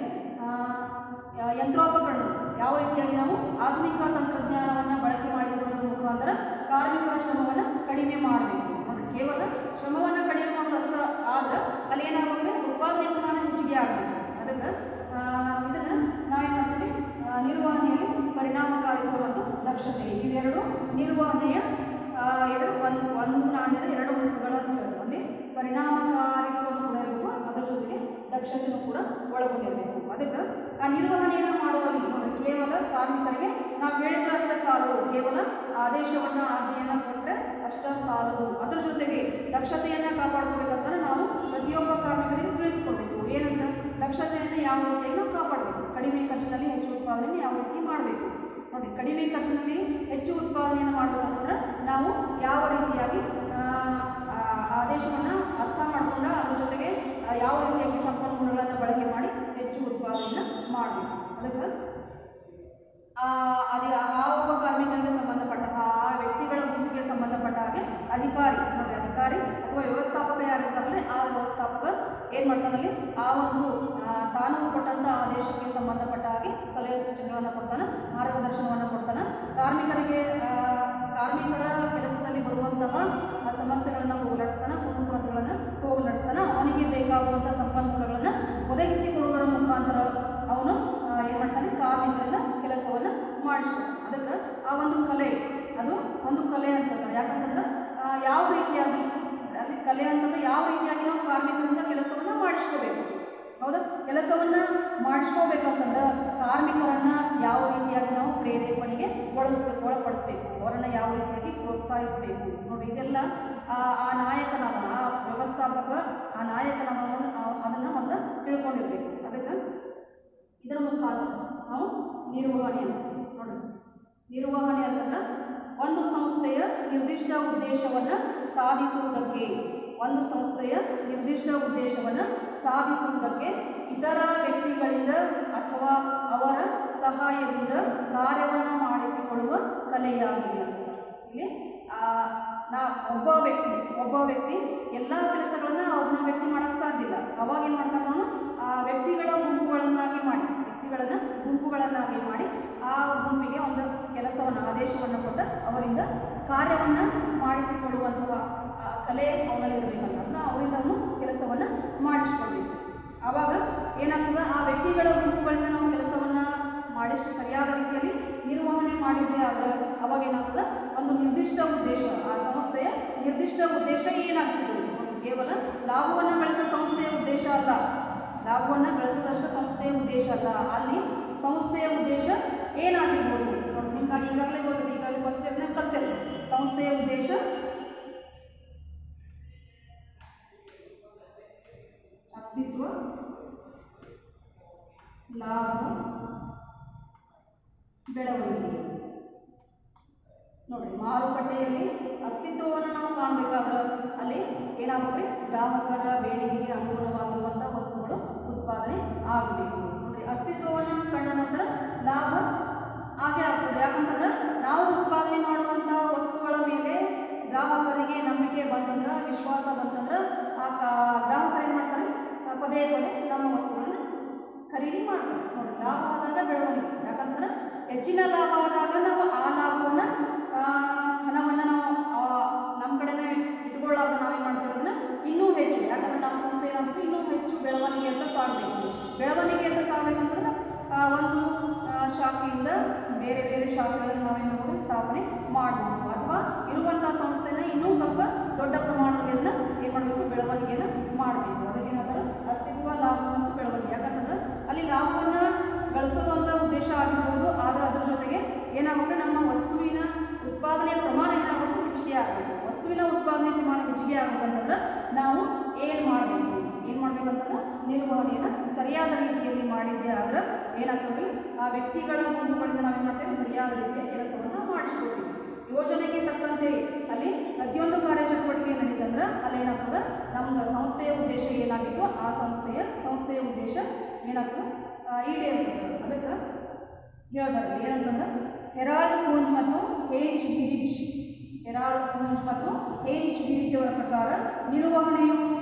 ಯಂತ್ರೋಪಕರಣಗಳು ಯಾವ ರೀತಿಯಾಗಿ ನಾವು ಆಧುನಿಕ ತಂತ್ರಜ್ಞಾನವನ್ನು ಬಳಕೆ ಮಾಡಿಕೊಳ್ಳೋದ್ರ ಮುಖಾಂತರ ಕಾರ್ಮಿಕರ ಶ್ರಮವನ್ನು ಕಡಿಮೆ ಮಾಡಬೇಕು. ನೋಡ್ರಿ ಕೇವಲ ಶ್ರಮವನ್ನು ಕಡಿಮೆ ಮಾಡೋದು ಅಷ್ಟ ಆದ್ರೆ ಅಲ್ಲಿ ಏನಾಗುತ್ತೆ ಉತ್ಪಾದನೆ ಪ್ರಮಾಣ ಹೆಚ್ಚಿಗೆ ಆಗಬೇಕು. ಅದಕ್ಕೆ ಇದನ್ನ ನಾವೇನ್ ಮಾಡ್ತೀವಿ ನಿರ್ವಹಣೆಯಲ್ಲಿ ಪರಿಣಾಮಕಾರಿತ್ವ ಮತ್ತು ದಕ್ಷತೆ ಇವೆರಡು ನಿರ್ವಹಣೆಯ ಒಂದು ನಾಣ್ಯದ ಎರಡು ಮುಖಗಳು ಅಂತ ಹೇಳ್ತಾರೆ. ಅಲ್ಲಿ ಪರಿಣಾಮಕಾರಿತ್ವವನ್ನು ಕೂಡ ಇರಬೇಕು, ಅದರ ಜೊತೆಗೆ ದಕ್ಷತೆಯನ್ನು ಕೂಡ ಒಳಗೊಂಡಿರಬೇಕು. ಅದಕ್ಕೆ ಆ ನಿರ್ವಹಣೆಯನ್ನು ಮಾಡುವಲ್ಲಿ ನೋಡಿ ಕೇವಲ ಕಾರ್ಮಿಕರಿಗೆ ನಾವು ಹೇಳಿದ್ರೆ ಅಷ್ಟೇ ಸಾಲದು, ಕೇವಲ ಆಜ್ಞೆಯನ್ನು ಕೊಟ್ಟರೆ ಅಷ್ಟೇ ಸಾಲದು. ಅದರ ಜೊತೆಗೆ ದಕ್ಷತೆಯನ್ನು ಕಾಪಾಡ್ಕೋಬೇಕಂತಂದ್ರೆ ನಾವು ಪ್ರತಿಯೊಬ್ಬ ಕಾರ್ಮಿಕರಿಗೆ ತಿಳಿಸ್ಕೊಡ್ಬೇಕು. ಏನಂತ ದಕ್ಷತೆಯನ್ನು ಯಾವ ರೀತಿಯಾಗಿ ನಾವು ಕಾಪಾಡಬೇಕು, ಕಡಿಮೆ ಖರ್ಚಿನಲ್ಲಿ ಹೆಚ್ಚು ಉತ್ಪಾದನೆ ಯಾವ ರೀತಿ ಮಾಡಬೇಕು. ನೋಡಿ ಕಡಿಮೆ ಖರ್ಚಿನಲ್ಲಿ ಹೆಚ್ಚು ಉತ್ಪಾದನೆಯನ್ನು ಮಾಡಬೇಕಂತಂದ್ರೆ ನಾವು ಯಾವ ರೀತಿಯಾಗಿ ಆದೇಶವನ್ನು ಅರ್ಥ ಮಾಡಿಕೊಂಡು ಅದರ ಜೊತೆಗೆ ಯಾವ ರೀತಿಯಾಗಿ ಸಂಪನ್ಮೂಲಗಳನ್ನು ಬಳಕೆ ಮಾಡಿ ಹೆಚ್ಚು ಉತ್ಪಾದನೆಯನ್ನು ಮಾಡಬೇಕು. ಅದಕ್ಕೆ ಆ ಒಬ್ಬ ಕಾರ್ಮಿಕನಿಗೆ ಸಂಬಂಧಪಟ್ಟ ಆ ವ್ಯಕ್ತಿಗಳ ಗುಂಪಿಗೆ ಸಂಬಂಧಪಟ್ಟ ಹಾಗೆ ಅಧಿಕಾರಿ ಅಥವಾ ವ್ಯವಸ್ಥಾಪಕ ಯಾರಿರ್ತಾರಲ್ಲ ಆ ವ್ಯವಸ್ಥಾಪಕ ಏನು ಮಾಡ್ತಾನಲ್ಲಿ ಆ ಒಂದು ತಾನು ಕೊಟ್ಟಂತ ಆದೇಶಕ್ಕೆ ಸಂಬಂಧಪಟ್ಟ ಹಾಗೆ ಸಲಹೆ ಸೂಚನೆಗಳನ್ನು ಕೊಡ್ತಾನೆ, ಮಾರ್ಗದರ್ಶನವನ್ನು ಕೊಡ್ತಾನೆ. ಕಾರ್ಮಿಕರ ಕೆಲಸದಲ್ಲಿ ಬರುವಂತಹ ಸಮಸ್ಯೆಗಳನ್ನು ಹೋಗಲಾಡಿಸ್ತಾನೆ, ಕುಂದುಕೊರತೆಗಳನ್ನು ಹೋಗಲಾಡಿಸ್ತಾನೆ. ಅವನಿಗೆ ಬೇಕಾಗುವಂತಹ ಸಂಪನ್ಮೂಲಗಳನ್ನು ಒದಗಿಸಿಕೊಡುವುದರ ಮುಖಾಂತರ ಅವನು ಏನು ಮಾಡ್ತಾನೆ ಕಾರ್ಮಿಕರಿಂದ ಕೆಲಸವನ್ನು ಮಾಡಿಸ್ತಾನೆ. ಅದಕ್ಕೆ ಆ ಒಂದು ಕಲೆ ಅದು ಒಂದು ಕಲೆ ಅಂತ ಹೇಳ್ತಾರೆ. ಯಾಕಂತಂದ್ರೆ ಕಲೆ ಅಂತಂದ್ರೆ ಯಾವ ರೀತಿಯಾಗಿ ನಾವು ಕಾರ್ಮಿಕರಿಂದ ಕೆಲಸವನ್ನ ಮಾಡಿಸ್ಕೋಬೇಕು. ಹೌದಾ? ಕೆಲಸವನ್ನ ಮಾಡಿಸ್ಕೋಬೇಕಂತಂದ್ರೆ ಕಾರ್ಮಿಕರನ್ನ ಯಾವ ರೀತಿಯಾಗಿ ನಾವು ಪ್ರೇರೇಪಣೆಗೆ ಒಳಪಡಿಸ್ಬೇಕು, ಅವರನ್ನ ಯಾವ ರೀತಿಯಾಗಿ ಪ್ರೋತ್ಸಾಹಿಸಬೇಕು ನೋಡಿ. ಇದೆಲ್ಲ ಆ ನಾಯಕನಾದ ಆ ವ್ಯವಸ್ಥಾಪಕ ಆ ನಾಯಕನಾದ ಅದನ್ನ ಮೊದಲು ತಿಳ್ಕೊಂಡಿರ್ಬೇಕು. ಅದಕ್ಕೆ ಇದರ ಮುಖಾಂತರ ನಾವು ನಿರ್ವಹಣೆ ನೋಡಿ. ನಿರ್ವಹಣೆ ಅಂತಂದ್ರೆ ಒಂದು ಸಂಸ್ಥೆಯ ನಿರ್ದಿಷ್ಟ ಉದ್ದೇಶವನ್ನ ಸಾಧಿಸುವುದಕ್ಕೆ, ಒಂದು ಸಂಸ್ಥೆಯ ನಿರ್ದಿಷ್ಟ ಉದ್ದೇಶವನ್ನ ಸಾಧಿಸುವುದಕ್ಕೆ ಇತರ ವ್ಯಕ್ತಿಗಳಿಂದ ಅಥವಾ ಅವರ ಸಹಾಯದಿಂದ ಕಾರ್ಯವನ್ನು ಮಾಡಿಸಿಕೊಳ್ಳುವ ಕಲೆಯಾಗಿದೆ ಅಂತ. ಇಲ್ಲಿ ಒಬ್ಬ ವ್ಯಕ್ತಿ ಎಲ್ಲ ಕೆಲಸಗಳನ್ನ ಒಬ್ಬನ ವ್ಯಕ್ತಿ ಮಾಡಕ್ ಸಾಧ್ಯ ಇಲ್ಲ. ಅವಾಗ ಏನ್ ಮಾಡ್ತಾರೆ, ನಾವು ಗುಂಪುಗಳನ್ನಾಗಿ ಮಾಡಿ ಆ ಗುಂಪಿಗೆ ಒಂದು ಕೆಲಸವನ್ನು ಆದೇಶವನ್ನು ಕೊಟ್ಟ ಅವರಿಂದ ಕಾರ್ಯವನ್ನು ಮಾಡಿಸಿಕೊಳ್ಳುವಂತಹ ಕಲೆ ಅವನಲ್ಲಿರಬೇಕಲ್ಲ. ಅಂದ್ರೆ ಅವರಿಂದ ಅವನು ಕೆಲಸವನ್ನು ಮಾಡಿಸ್ಕೊಳ್ಬೇಕು. ಆವಾಗ ಏನಾಗ್ತದೆ, ಆ ವ್ಯಕ್ತಿಗಳ ಗುಂಪುಗಳಿಂದ ನಾವು ಕೆಲಸವನ್ನು ಮಾಡಿಸಿ ಸರಿಯಾದ ರೀತಿಯಲ್ಲಿ ನಿರ್ವಹಣೆ ಮಾಡಿದ್ರೆ ಆದರೆ ಅವಾಗ ಏನಾಗ್ತದೆ, ಒಂದು ನಿರ್ದಿಷ್ಟ ಉದ್ದೇಶ, ಆ ಸಂಸ್ಥೆಯ ನಿರ್ದಿಷ್ಟ ಉದ್ದೇಶ ಏನಾಗ್ತದೆ, ಕೇವಲ ಲಾಭವನ್ನು ಗಳಿಸುವ ಸಂಸ್ಥೆಯ ಉದ್ದೇಶ ಅಲ್ಲ, ಲಾಭವನ್ನು ಗಳಿಸೋದಷ್ಟು ಸಂಸ್ಥೆಯ ಉದ್ದೇಶ ಅಲ್ಲ, ಅಲ್ಲಿ ಸಂಸ್ಥೆಯ ಉದ್ದೇಶ ಏನಾಗಿರ್ಬೋದು ನೋಡಿ. ನಿಮ್ಗೆ ಈಗಾಗಲೇ ಗೊತ್ತಿದೆ, ಈಗಾಗಲೇ ಫಸ್ಟ್ ಇಯರ್ನ ಕಲ್ತಿಲ್ಲ. ಸಂಸ್ಥೆಯ ಉದ್ದೇಶ ಅಸ್ತಿತ್ವ, ಲಾಭ, ಬೆಳವಣಿಗೆ ನೋಡ್ರಿ. ಮಾರುಕಟ್ಟೆಯಲ್ಲಿ ಅಸ್ತಿತ್ವವನ್ನು ನಾವು ಕಾಣಬೇಕಾದ್ರೆ ಅಲ್ಲಿ ಏನಾಗ್ಬೇಕ್ರಿ, ಗ್ರಾಹಕರ ಬೇಡಿಕೆಗೆ ಅನುಗುಣವಾಗಿರುವಂತಹ ವಸ್ತುಗಳು ಉತ್ಪಾದನೆ ಆಗಬೇಕು ನೋಡ್ರಿ. ಅಸ್ತಿತ್ವವನ್ನು ಕಂಡ ನಂತರ ಲಾಭ ಹಾಗೆ ಆಗ್ತದೆ. ಯಾಕಂತಂದ್ರೆ ನಾವು ಉತ್ಪಾದನೆ ಮಾಡುವಂತಹ ವಸ್ತುಗಳ ಮೇಲೆ ಗ್ರಾಹಕರಿಗೆ ನಂಬಿಕೆ ಬಂತಂದ್ರೆ, ವಿಶ್ವಾಸ ಬಂತಂದ್ರೆ ಆ ಗ್ರಾಹಕರು ಏನ್ ಮಾಡ್ತಾರೆ, ಪದೇ ಪದೇ ನಮ್ಮ ವಸ್ತುಗಳನ್ನ ಖರೀದಿ ಮಾಡ್ತಾರೆ ನೋಡಿ. ಲಾಭ ಆದಾಗ ಬೆಳವಣಿಗೆ. ಯಾಕಂತಂದ್ರೆ ಹೆಚ್ಚಿನ ಲಾಭ ಆದಾಗ ನಾವು ಆ ಲಾಭವನ್ನ ಹಣವನ್ನ ನಾವು ನಮ್ಮ ಕಡೆನೇ ಇಟ್ಕೊಳ್ಳಾರ್ದ ನಾವೇನ್ ಮಾಡ್ತೀವಿ ಅದನ್ನ ಇನ್ನೂ ಹೆಚ್ಚು, ಯಾಕಂದ್ರೆ ನಮ್ಮ ಸಂಸ್ಥೆ ಏನಾಗುತ್ತೆ ಇನ್ನೂ ಹೆಚ್ಚು ಬೆಳವಣಿಗೆ ಅಂತ ಸಾಗಬೇಕು. ಬೆಳವಣಿಗೆ ಅಂತ ಸಾಗಬೇಕಂತಂದ್ರೆ ಒಂದು ಶಾಖೆಯಿಂದ ಬೇರೆ ಬೇರೆ ಶಾಖೆಗಳನ್ನು ನಾವೇನು ಮಾಡ್ಬೋದು, ಸ್ಥಾಪನೆ ಮಾಡಬಹುದು. ಅಥವಾ ಇರುವಂತಹ ಸಂಸ್ಥೆನ ಇನ್ನೂ ಸ್ವಲ್ಪ ದೊಡ್ಡ ಪ್ರಮಾಣದಲ್ಲಿ ಅದನ್ನ ಏನ್ ಮಾಡಬೇಕು, ಬೆಳವಣಿಗೆಯನ್ನು ಮಾಡಬೇಕು. ಅದಕ್ಕೇನಾದರೂ ಅಸ್ತಿತ್ವ, ಲಾಭ ಮತ್ತು ಬೆಳವಣಿಗೆ. ಯಾಕಂತಂದ್ರೆ ಅಲ್ಲಿ ಲಾಭವನ್ನ ಗಳಿಸೋದು ಅಂತ ಉದ್ದೇಶ ಆಗಿರ್ಬೋದು, ಆದ್ರೆ ಅದ್ರ ಜೊತೆಗೆ ಏನಾಗುತ್ತೆ, ನಮ್ಮ ವಸ್ತುವಿನ ಉತ್ಪಾದನೆಯ ಪ್ರಮಾಣ ಏನಾಗಬೇಕು, ಹೆಚ್ಚಿಗೆ ಆಗಬೇಕು. ವಸ್ತುವಿನ ಉತ್ಪಾದನೆ ಪ್ರಮಾಣ ಹೆಚ್ಚಿಗೆ ಆಗಬೇಕಂತಂದ್ರೆ ನಾವು ಏನ್ ಮಾಡ್ಬೇಕಂತಂದ್ರೆ ನಿರ್ವಹಣೆಯನ್ನು ಸರಿಯಾದ ರೀತಿಯಲ್ಲಿ ಮಾಡಿದ್ದೆ ಆದ್ರೆ ಏನಾಗ್ತದೆ, ಆ ವ್ಯಕ್ತಿಗಳ ಗುಂಪುಗಳಿಂದ ನಾವೇನ್ ಮಾಡ್ತೇವೆ, ಸರಿಯಾದ ರೀತಿಯ ಕೆಲಸವನ್ನ ಮಾಡಿಸ್ಕೊಳ್ತೀವಿ. ಯೋಜನೆಗೆ ತಕ್ಕಂತೆ ಅಲ್ಲಿ ಪ್ರತಿಯೊಂದು ಕಾರ್ಯಚಟುವಟಿಕೆ ನಡೀತಂದ್ರೆ ಅಲ್ಲಿ ಏನಾಗ್ತದೆ, ನಮ್ದು ಸಂಸ್ಥೆಯ ಉದ್ದೇಶ ಏನಾಗಿತ್ತು ಆ ಸಂಸ್ಥೆಯ ಉದ್ದೇಶ ಏನಾಗ್ತದೆ, ಈಡೇರ್ತದೆ. ಅದಕ್ಕೆ ಹೇಳ್ತಾರೆ ಏನಂತಂದ್ರೆ ಹೆರಾಲ್ಡ್ ಕೂಂಜ್ ಮತ್ತು ಹೇನ್ಸ್ ಗಿರಿಜ್ ಅವರ ಪ್ರಕಾರ ನಿರ್ವಹಣೆಯು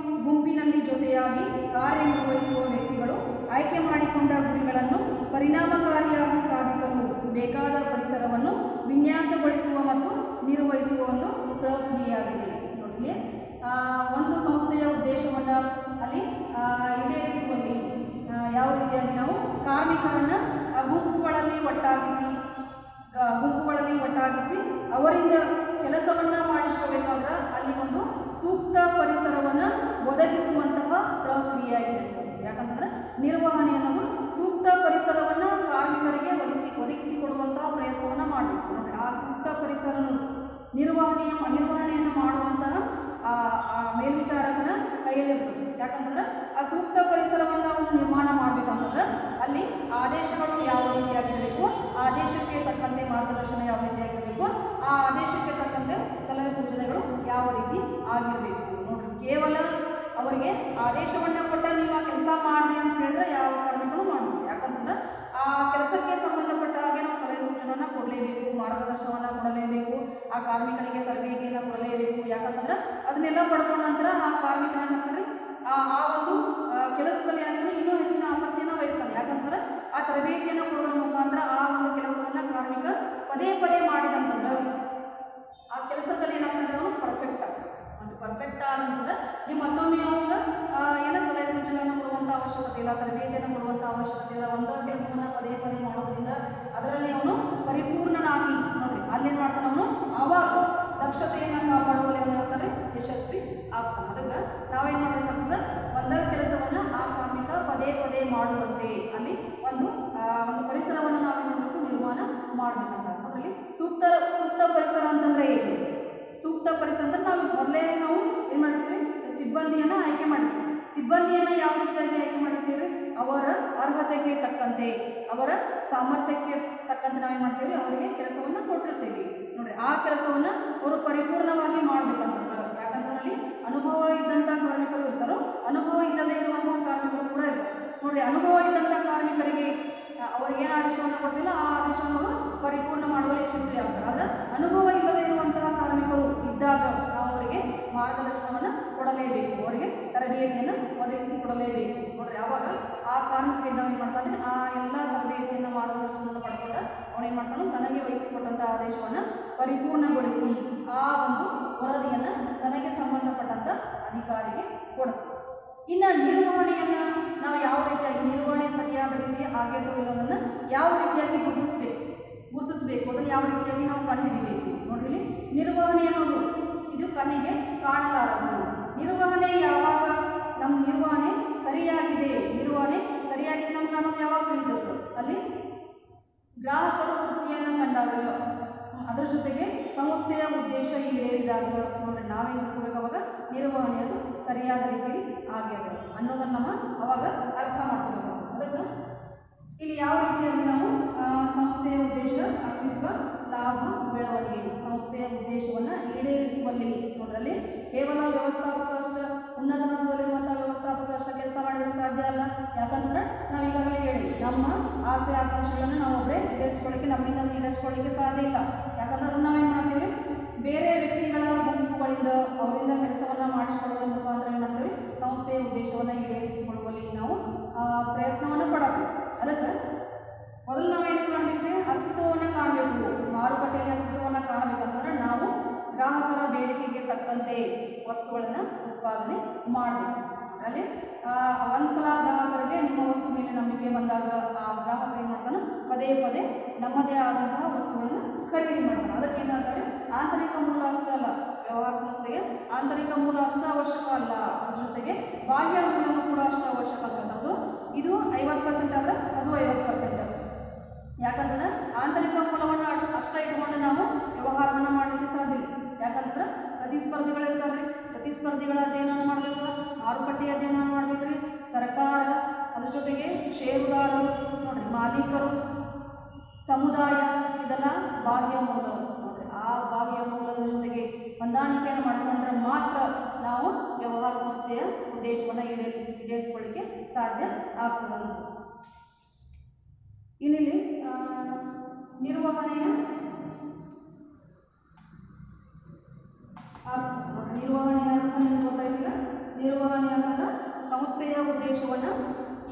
ಗುಂಪಿನಲ್ಲಿ ಜೊತೆಯಾಗಿ ಕಾರ್ಯನಿರ್ವಹಿಸುವ ವ್ಯಕ್ತಿಗಳು ಆಯ್ಕೆ ಮಾಡಿಕೊಂಡ ಗುರಿಗಳನ್ನು ಪರಿಣಾಮಕಾರಿಯಾಗಿ ಸಾಧಿಸಲು ಬೇಕಾದ ಪರಿಸರವನ್ನು ವಿನ್ಯಾಸಗೊಳಿಸುವ ಮತ್ತು ನಿರ್ವಹಿಸುವ ಒಂದು ಪ್ರಕ್ರಿಯೆಯಾಗಿದೆ ನೋಡಿ. ಒಂದು ಸಂಸ್ಥೆಯ ಉದ್ದೇಶವನ್ನ ಅಲ್ಲಿ ಈಡೇರಿಸುವಲ್ಲಿ ಯಾವ ರೀತಿಯಾಗಿ ನಾವು ಕಾರ್ಮಿಕರನ್ನ ಗುಂಪುಗಳಲ್ಲಿ ಒಟ್ಟಾಗಿಸಿ ಅವರಿಂದ ಕೆಲಸವನ್ನ ಮಾಡಿಸ್ಕೋಬೇಕಾದ್ರೆ ಅಲ್ಲಿ ಒಂದು ಸೂಕ್ತ ಪರಿಸರವನ್ನ ಒದಗಿಸುವಂತಹ ಪ್ರಕ್ರಿಯೆಯಾಗಿದೆ. ಯಾಕಂತಂದ್ರೆ ನಿರ್ವಹಣೆ ಅನ್ನೋದು ಸೂಕ್ತ ಪರಿಸರವನ್ನ ಕಾರ್ಮಿಕರಿಗೆ ಒದಗಿಸಿಕೊಡುವಂತಹ ಪ್ರಯತ್ನವನ್ನ ಮಾಡಬೇಕು ನೋಡಿ. ಆ ಸೂಕ್ತ ಪರಿಸರ ನಿರ್ವಹಣೆಯನ್ನು ಮಾಡುವಂತಹ ಮೇಲ್ವಿಚಾರಕನ ಕೈಯಲ್ಲಿರ್ತದೆ. ಯಾಕಂತಂದ್ರೆ ಆ ಸೂಕ್ತ ಪರಿಸರವನ್ನು ನಾವು ನಿರ್ಮಾಣ ಮಾಡ್ಬೇಕಂತಂದ್ರೆ ಅಲ್ಲಿ ಆದೇಶಗಳು ಯಾವ ರೀತಿಯಾಗಿರಬೇಕು, ಆದೇಶಕ್ಕೆ ತಕ್ಕಂತೆ ಮಾರ್ಗದರ್ಶನ ಯಾವ ರೀತಿಯಾಗಿರಬೇಕು, ಆ ಆದೇಶಕ್ಕೆ ತಕ್ಕಂತೆ ಸಲಹೆ ಸೂಚನೆಗಳು ಯಾವ ರೀತಿ ಆಗಿರಬೇಕು ನೋಡ್ರಿ. ಕೇವಲ ಅವರಿಗೆ ಆದೇಶವನ್ನ ಕೊಟ್ಟ ನೀವು ಆ ಕೆಲಸ ಮಾಡ್ರಿ ಅಂತ ಹೇಳಿದ್ರೆ ಯಾವ ಕಾರ್ಮಿಕನು ಮಾಡುದು. ಯಾಕಂತಂದ್ರೆ ಆ ಕೆಲಸಕ್ಕೆ ಸಂಬಂಧಪಟ್ಟ ಹಾಗೆ ನಾವು ಸಲಹೆ ಸೂಚನೆಯನ್ನ ಕೊಡಲೇಬೇಕು, ಮಾರ್ಗದರ್ಶನವನ್ನ ಕೊಡಲೇಬೇಕು, ಆ ಕಾರ್ಮಿಕನಿಗೆ ತರಬೇತಿಯನ್ನ ಕೊಡಲೇಬೇಕು. ಯಾಕಂತಂದ್ರೆ ಅದನ್ನೆಲ್ಲ ಪಡ್ಕೊಂಡ ನಂತರ ಆ ಕಾರ್ಮಿಕನ ಏನಾಗ್ತಾರೆ, ಆ ಒಂದು ಕೆಲಸದಲ್ಲಿ ಏನಾಗ್ತಾನೆ ಇನ್ನೂ ಹೆಚ್ಚಿನ ಆಸಕ್ತಿಯನ್ನು ವಹಿಸ್ತಾನೆ. ಯಾಕಂತಂದ್ರೆ ಆ ತರಬೇತಿಯನ್ನು ಕೊಡೋದ್ರ ಮುಖಾಂತರ ಆ ಒಂದು ಕೆಲಸವನ್ನ ಕಾರ್ಮಿಕ ಪದೇ ಪದೇ ಮಾಡಿದಂತಂದ್ರೆ ಆ ಕೆಲಸದಲ್ಲಿ ಏನಾಗ್ತಾನೆ, ಅವನು ಪರ್ಫೆಕ್ಟ್ ಆಗ್ತಾನೆ. ಪರ್ಫೆಕ್ಟ್ ಆದಂತಂದ್ರೆ ನೀವು ಮತ್ತೊಮ್ಮೆ ಅವಾಗ ಏನೋ ಸಲಹೆ ಸೂಚನೆಯನ್ನು ಕೊಡುವಂತ ಅವಶ್ಯಕತೆ ಇಲ್ಲ, ತರಬೇತಿಯನ್ನು ಕೊಡುವಂತ ಅವಶ್ಯಕತೆ ಇಲ್ಲ. ಒಂದ ಕೆಲಸವನ್ನ ಪದೇ ಪದೇ ಮಾಡೋದ್ರಿಂದ ಅದರಲ್ಲಿ ಅವನು ಪರಿಪೂರ್ಣನಾಗಿ ನೋಡ್ರಿ ಅಲ್ಲೇನ್ ಮಾಡ್ತಾನೆ, ಅವನು ಆವಾಗ ದಕ್ಷತೆಯನ್ನ ಕಾಪಾಡುವಲ್ಲಿ ಅವನು ಹೇಳ್ತಾರೆ ಯಶಸ್ವಿ ಆಗ್ತಾನೆ. ಅದಕ್ಕೆ ನಾವೇನು ಮಾಡ್ಬೇಕಾಗ್ತದೆ, ಒಂದೇ ಕೆಲಸವನ್ನು ಆ ಕಾರ್ಮಿಕ ಪದೇ ಪದೇ ಮಾಡುವಂತೆ ಅಲ್ಲಿ ಒಂದು ಪರಿಸರವನ್ನು ನಾವೇನು ಮಾಡಬೇಕು, ನಿರ್ಮಾಣ ಮಾಡಬೇಕಂತ. ಅದರಲ್ಲಿ ಸೂಕ್ತ ಪರಿಸರ ಅಂತಂದ್ರೆ ಏನು? ಸೂಕ್ತ ಪರಿಸರ ಅಂದ್ರೆ ನಾವು ಮೊದಲೇ ನಾವು ಏನು ಮಾಡ್ತೀವಿ, ಸಿಬ್ಬಂದಿಯನ್ನ ಆಯ್ಕೆ ಮಾಡಿರ್ತೀವಿ. ಸಿಬ್ಬಂದಿಯನ್ನ ಯಾವ ರೀತಿಯಾಗಿ ಆಯ್ಕೆ ಮಾಡಿರ್ತೀವಿ? ಅವರ ಅರ್ಹತೆಗೆ ತಕ್ಕಂತೆ, ಅವರ ಸಾಮರ್ಥ್ಯಕ್ಕೆ ತಕ್ಕಂತೆ ನಾವೇನು ಮಾಡ್ತೀವಿ, ಅವರಿಗೆ ಕೆಲಸವನ್ನ ಕೊಟ್ಟಿರ್ತೀವಿ. ನೋಡ್ರಿ, ಆ ಕೆಲಸವನ್ನ ಅವರು ಪರಿಪೂರ್ಣವಾಗಿ ಮಾಡ್ಬೇಕಂತಂದ್ರೆ, ಯಾಕಂತಂದ್ರೆ ಅನುಭವ ಇದ್ದಂತ ಕಾರ್ಮಿಕರು ಇರ್ತಾರೋ, ಅನುಭವ ಇಲ್ಲದೆ ಇರುವಂತಹ ಕಾರ್ಮಿಕರು ಕೂಡ ಇರ್ತಾರೆ. ನೋಡ್ರಿ, ಅನುಭವ ಇದ್ದಂತ ಕಾರ್ಮಿಕರಿಗೆ ಅವ್ರಿಗೆ ಏನು ಆದೇಶವನ್ನು ಕೊಡ್ತಿಲ್ಲ, ಆ ಆದೇಶವನ್ನು ಅವರು ಪರಿಪೂರ್ಣ ಮಾಡುವಲ್ಲಿ ಯಶಸ್ವಿ ಆಗ್ತಾರೆ. ಆದ್ರೆ ಅನುಭವ ಇಲ್ಲದೆ ಇರುವಂತಹ ಕಾರ್ಮಿಕರು ಇದ್ದಾಗ ನಾವು ಅವರಿಗೆ ಮಾರ್ಗದರ್ಶನವನ್ನು ಕೊಡಲೇಬೇಕು, ಅವರಿಗೆ ತರಬೇತಿಯನ್ನು ಒದಗಿಸಿ ಕೊಡಲೇಬೇಕು. ನೋಡ್ರಿ, ಆವಾಗ ಆ ಕಾರ್ಮಿಕ ಇದ್ದವ ಏನು ಮಾಡ್ತಾನೆ, ಆ ಎಲ್ಲ ತರಬೇತಿಯನ್ನು ಮಾರ್ಗದರ್ಶನವನ್ನು ಪಡ್ಕೊಂಡ ಅವನೇನು ಮಾಡ್ತಾನೆ, ತನಗೆ ವಹಿಸಿಕೊಟ್ಟಂತಹ ಆದೇಶವನ್ನು ಪರಿಪೂರ್ಣಗೊಳಿಸಿ ಆ ಒಂದು ವರದಿಯನ್ನು ತನಗೆ ಸಂಬಂಧಪಟ್ಟಂತ ಅಧಿಕಾರಿಗೆ ಕೊಡ್ತಾನೆ. ಇನ್ನು ನಿರ್ವಹಣೆಯನ್ನ ನಾವು ಯಾವ ರೀತಿಯಾಗಿ, ನಿರ್ವಹಣೆ ಸರಿಯಾದ ರೀತಿ ಆಗೇತೋ ಇರೋದನ್ನ ಯಾವ ರೀತಿಯಾಗಿ ಗುರುತಿಸಬೇಕು, ಅದನ್ನು ಯಾವ ರೀತಿಯಾಗಿ ನಾವು ಕಂಡುಹಿಡಿಬೇಕು. ನೋಡ್ರಿ, ಇಲ್ಲಿ ನಿರ್ವಹಣೆ ಅನ್ನೋದು ಇದು ಕಣ್ಣಿಗೆ ಕಾಣಲಾರದು. ನಿರ್ವಹಣೆ ಯಾವಾಗ ನಮ್ಮ ನಿರ್ವಹಣೆ ಸರಿಯಾಗಿದೆ ನಮ್ಗೆ ಅನ್ನೋದು ಯಾವಾಗ ತಿಳಿದದ್ದು? ಅಲ್ಲಿ ಗ್ರಾಹಕರು ತೃಪ್ತಿಯನ್ನು ಕಂಡಾಗ, ಅದರ ಜೊತೆಗೆ ಸಂಸ್ಥೆಯ ಉದ್ದೇಶ ಈಡೇರಿದಾಗ ನೋಡ್ರಿ ನಾವೇನು ತಿಳ್ಕೋಬೇಕು, ಅವಾಗ ನಿರ್ವಹಣೆ ಅದು ಸರಿಯಾದ ರೀತಿಯಲ್ಲಿ ಆಗ್ಯದ ಅನ್ನೋದನ್ನ ನಮ್ಮ ಅವಾಗ ಅರ್ಥ ಮಾಡ್ಕೋಬೇಕು. ಅದಕ್ಕೆ ಇಲ್ಲಿ ಯಾವ ರೀತಿಯಾಗಿ ನಾವು ಸಂಸ್ಥೆಯ ಉದ್ದೇಶ, ಅಸ್ತಿತ್ವ, ಲಾಭ, ಬೆಳವಣಿಗೆ, ಸಂಸ್ಥೆಯ ಉದ್ದೇಶವನ್ನು ಈಡೇರಿಸುವಲ್ಲಿ ನೋಡ್ರಲ್ಲಿ ಕೇವಲ ವ್ಯವಸ್ಥಾಪಕ ಅಷ್ಟ, ಉನ್ನತ ಹಂತದಲ್ಲಿರುವಂತಹ ವ್ಯವಸ್ಥಾಪಕ ಅಷ್ಟ ಕೆಲಸ ಮಾಡಿದ್ರೆ ಸಾಧ್ಯ ಅಲ್ಲ. ಯಾಕಂತಂದ್ರೆ ನಾವು ಈಗಾಗಲೇ ಹೇಳಿ, ನಮ್ಮ ಆಸೆ ಆಕಾಂಕ್ಷೆಗಳನ್ನು ನಾವು ಒಬ್ಬರೇ ಈಡೇರಿಸ್ಕೊಳ್ಳಿಕ್ಕೆ, ನಮ್ಮಿಂದ ಈಡೇರಿಸ್ಕೊಳ್ಳಿಕ್ಕೆ ಸಾಧ್ಯ ಇಲ್ಲ. ಯಾಕಂದ್ರೆ ಅದನ್ನ ನಾವೇನು ಮಾಡ್ತೀವಿ, ಬೇರೆ ವ್ಯಕ್ತಿಗಳ ಗುಂಪುಗಳಿಂದ ಅವರಿಂದ ಕೆಲಸವನ್ನ ಮಾಡಿಸಿಕೊಳ್ಳೋದ್ರ ಮುಖಾಂತರ ಏನು ಮಾಡ್ತೇವೆ, ಸಂಸ್ಥೆಯ ಉದ್ದೇಶವನ್ನು ಈಡೇರಿಸಿಕೊಳ್ಳುವಲ್ಲಿ ನಾವು ಪ್ರಯತ್ನವನ್ನು ಪಡತ್ತೀವಿ. ಅದಕ್ಕೆ ಮೊದಲು ನಾವೇನು ಮಾಡಬೇಕು, ಅಸ್ತಿತ್ವವನ್ನು ಕಾಣಬೇಕು. ಮಾರುಕಟ್ಟೆಯಲ್ಲಿ ಅಸ್ತಿತ್ವವನ್ನು ಕಾಣಬೇಕಂತಂದ್ರೆ ನಾವು ಗ್ರಾಹಕರ ಬೇಡಿಕೆಗೆ ತಕ್ಕಂತೆ ವಸ್ತುಗಳನ್ನು ಉತ್ಪಾದನೆ ಮಾಡಬೇಕು. ಅಲ್ಲಿ ಒಂದ್ಸಲ ಗ್ರಾಹಕರಿಗೆ ನಿಮ್ಮ ವಸ್ತು ಮೇಲೆ ನಂಬಿಕೆ ಬಂದಾಗ ಆ ಗ್ರಾಹಕ ಏನು ಮಾಡ್ತಾನೆ, ಪದೇ ಪದೇ ನಮ್ಮದೇ ಆದಂತಹ ವಸ್ತುಗಳನ್ನು ಖರೀದಿ ಮಾಡ್ತಾನೆ. ಅದಕ್ಕೆ ಏನು ಹೇಳ್ತಾರೆ, ಆಂತರಿಕ ಮೂಲ ಅಷ್ಟೇ ಅಲ್ಲ, ವ್ಯವಹಾರ ಸಂಸ್ಥೆಗೆ ಆಂತರಿಕ ಮೂಲ ಅಷ್ಟೇ ಅವಶ್ಯಕ ಅಲ್ಲ, ಅದ್ರ ಜೊತೆಗೆ ಬಾಹ್ಯ ಮೂಲನೂ ಕೂಡ ಅಷ್ಟೇ ಅವಶ್ಯಕ ಅಂತದ್ದು. ಇದು 50% ಆದ್ರೆ ಅದು 50%. ಯಾಕಂದ್ರೆ ಆಂತರಿಕ ಮೂಲವನ್ನು ಅಷ್ಟೇ ಇಟ್ಕೊಂಡು ನಾವು ವ್ಯವಹಾರವನ್ನು ಮಾಡಲಿಕ್ಕೆ ಸಾಧ್ಯ ಇಲ್ಲ. ಯಾಕಂದ್ರೆ ಪ್ರತಿಸ್ಪರ್ಧಿಗಳಿರ್ತಾರೆ, ಪ್ರತಿಸ್ಪರ್ಧಿಗಳ ಅಧ್ಯಯನ ಮಾಡಬೇಕು, ಮಾರುಕಟ್ಟೆಯ ಅಧ್ಯಯನ ಮಾಡ್ಬೇಕ್ರಿ, ಸರ್ಕಾರ, ಅದ್ರ ಜೊತೆಗೆ ಷೇರುದಾರರು, ನೋಡ್ರಿ ಮಾಲೀಕರು, ಸಮುದಾಯ, ಇದೆಲ್ಲ ಬಾಹ್ಯ ಮೂಲ. ನೋಡ್ರಿ, ಆ ಬಾಹ್ಯ ಮೂಲದ ಜೊತೆಗೆ ಹೊಂದಾಣಿಕೆಯನ್ನು ಮಾಡಿಕೊಂಡ್ರೆ ಮಾತ್ರ ನಾವು ವ್ಯವಹಾರ ಸಂಸ್ಥೆಯ ಉದ್ದೇಶವನ್ನು ಈಡೇರಿಸಿಕೊಳ್ಳಿಕ್ಕೆ ಸಾಧ್ಯ ಆಗ್ತದೆ. ಇನ್ನಿಲ್ಲಿ ನಿರ್ವಹಣೆಯ ನಿರ್ವಹಣೆಯ ಅರ್ಥ ನಿಮ್ಗೆ ಗೊತ್ತಾಯ್ತಿಲ್ಲ. ನಿರ್ವಹಣೆ ಅಂತಂದ್ರೆ ಸಂಸ್ಥೆಯ ಉದ್ದೇಶವನ್ನು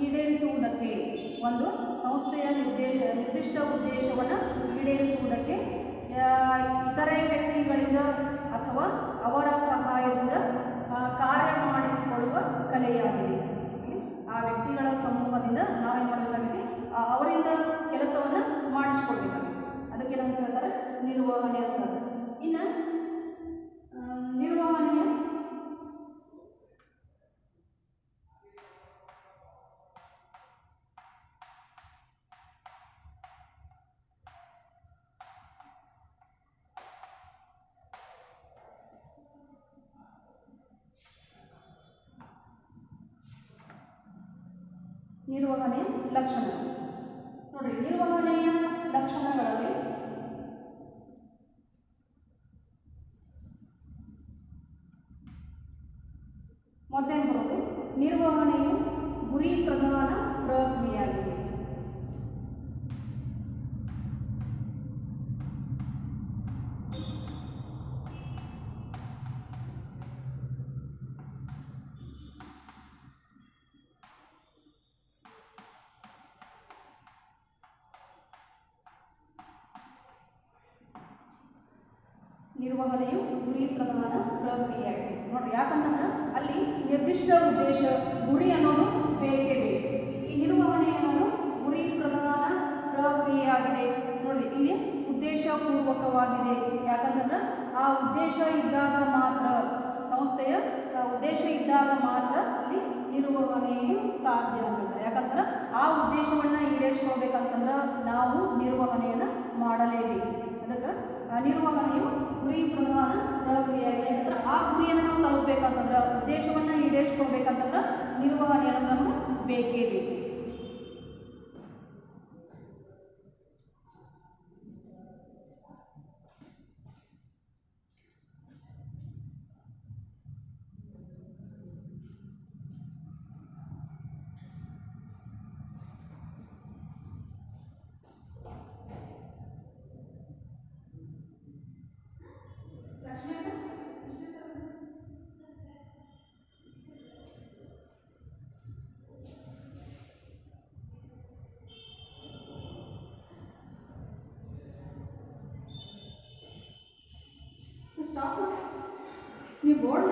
ಈಡೇರಿಸುವುದಕ್ಕೆ, ಒಂದು ಸಂಸ್ಥೆಯ ನಿರ್ದಿಷ್ಟ ಉದ್ದೇಶವನ್ನು ಈಡೇರಿಸುವುದಕ್ಕೆ ಇತರೆ ವ್ಯಕ್ತಿಗಳಿಂದ ಅಥವಾ ಅವರ ಸಹಾಯದಿಂದ ಕಾರ್ಯ ಮಾಡಿಸಿಕೊಳ್ಳುವ ಕಲೆಯಾಗಿದೆ. ಆ ವ್ಯಕ್ತಿಗಳ ಸಮೂಹದಿಂದ ನಾವೇನು ಮಾಡಬೇಕಾಗಿದೆ, ಅವರಿಂದ ಕೆಲಸವನ್ನು ಮಾಡಿಸಿಕೊಳ್ಬೇಕಾಗಿದೆ. ಅದಕ್ಕೆ ನಮ್ಗೆ ಹೇಳ್ತಾರೆ ನಿರ್ವಹಣೆ ಅಂತ ಹೇಳ್ತಾರೆ. ಇನ್ನು ನಿರ್ವಹಣೆಯ ಲಕ್ಷಣಗಳು ನೋಡ್ರಿ. ನಿರ್ವಹಣೆಯ ಲಕ್ಷಣಗಳಲ್ಲಿ ಮೊದಲೇನು ಬರೋದು, ನಿರ್ವಹಣೆಯು ಗುರಿ ಪ್ರಧಾನ ಪ್ರಕ್ರಿಯೆಯಾಗಿದೆ. ನಿರ್ವಹಣೆಯು ಗುರಿ ಪ್ರಧಾನ ಪ್ರಕ್ರಿಯೆಯಾಗಿದೆ. ನೋಡ್ರಿ, ಯಾಕಂತಂದ್ರೆ ಅಲ್ಲಿ ನಿರ್ದಿಷ್ಟ ಉದ್ದೇಶ, ಗುರಿ ಅನ್ನೋದು ಬೇಕೇ ಬೇಕು. ಈ ನಿರ್ವಹಣೆ ಅನ್ನೋದು ಗುರಿ ಪ್ರಧಾನ ಪ್ರಕ್ರಿಯೆಯಾಗಿದೆ. ನೋಡ್ರಿ, ಇಲ್ಲಿ ಉದ್ದೇಶ ಪೂರ್ವಕವಾಗಿದೆ. ಯಾಕಂತಂದ್ರೆ ಆ ಉದ್ದೇಶ ಇದ್ದಾಗ ಮಾತ್ರ ಸಂಸ್ಥೆಯ ಉದ್ದೇಶ ಇದ್ದಾಗ ಮಾತ್ರ ಅಲ್ಲಿ ನಿರ್ವಹಣೆಯು ಸಾಧ್ಯ ಅಂತ ಹೇಳ್ತಾರೆ. ಯಾಕಂದ್ರೆ ಆ ಉದ್ದೇಶವನ್ನು ಈಡೇರಿಸ್ಕೊಳ್ಬೇಕಂತಂದ್ರೆ ನಾವು ನಿರ್ವಹಣೆಯನ್ನು ಮಾಡಲೇಬೇಕು. ಅದಕ್ಕೆ ನಿರ್ವಹಣೆಯು ಗುರಿ ಪ್ರಧಾನ ಪ್ರಕ್ರಿಯೆಯಾಗಿದೆ. ಯಾಕಂದ್ರೆ ಆ ಗುರಿಯನ್ನು ನಾವು ತಲುಪಬೇಕಂತಂದ್ರೆ, ಉದ್ದೇಶವನ್ನು ಈಡೇರಿಸ್ಕೊಳ್ಬೇಕಂತಂದ್ರೆ ನಿರ್ವಹಣೆ ಅನ್ನೋದು ನಮ್ಗೆ ಬೇಕೇ ಬೇಕು. ನೀವು ಬೋರ್ಡ್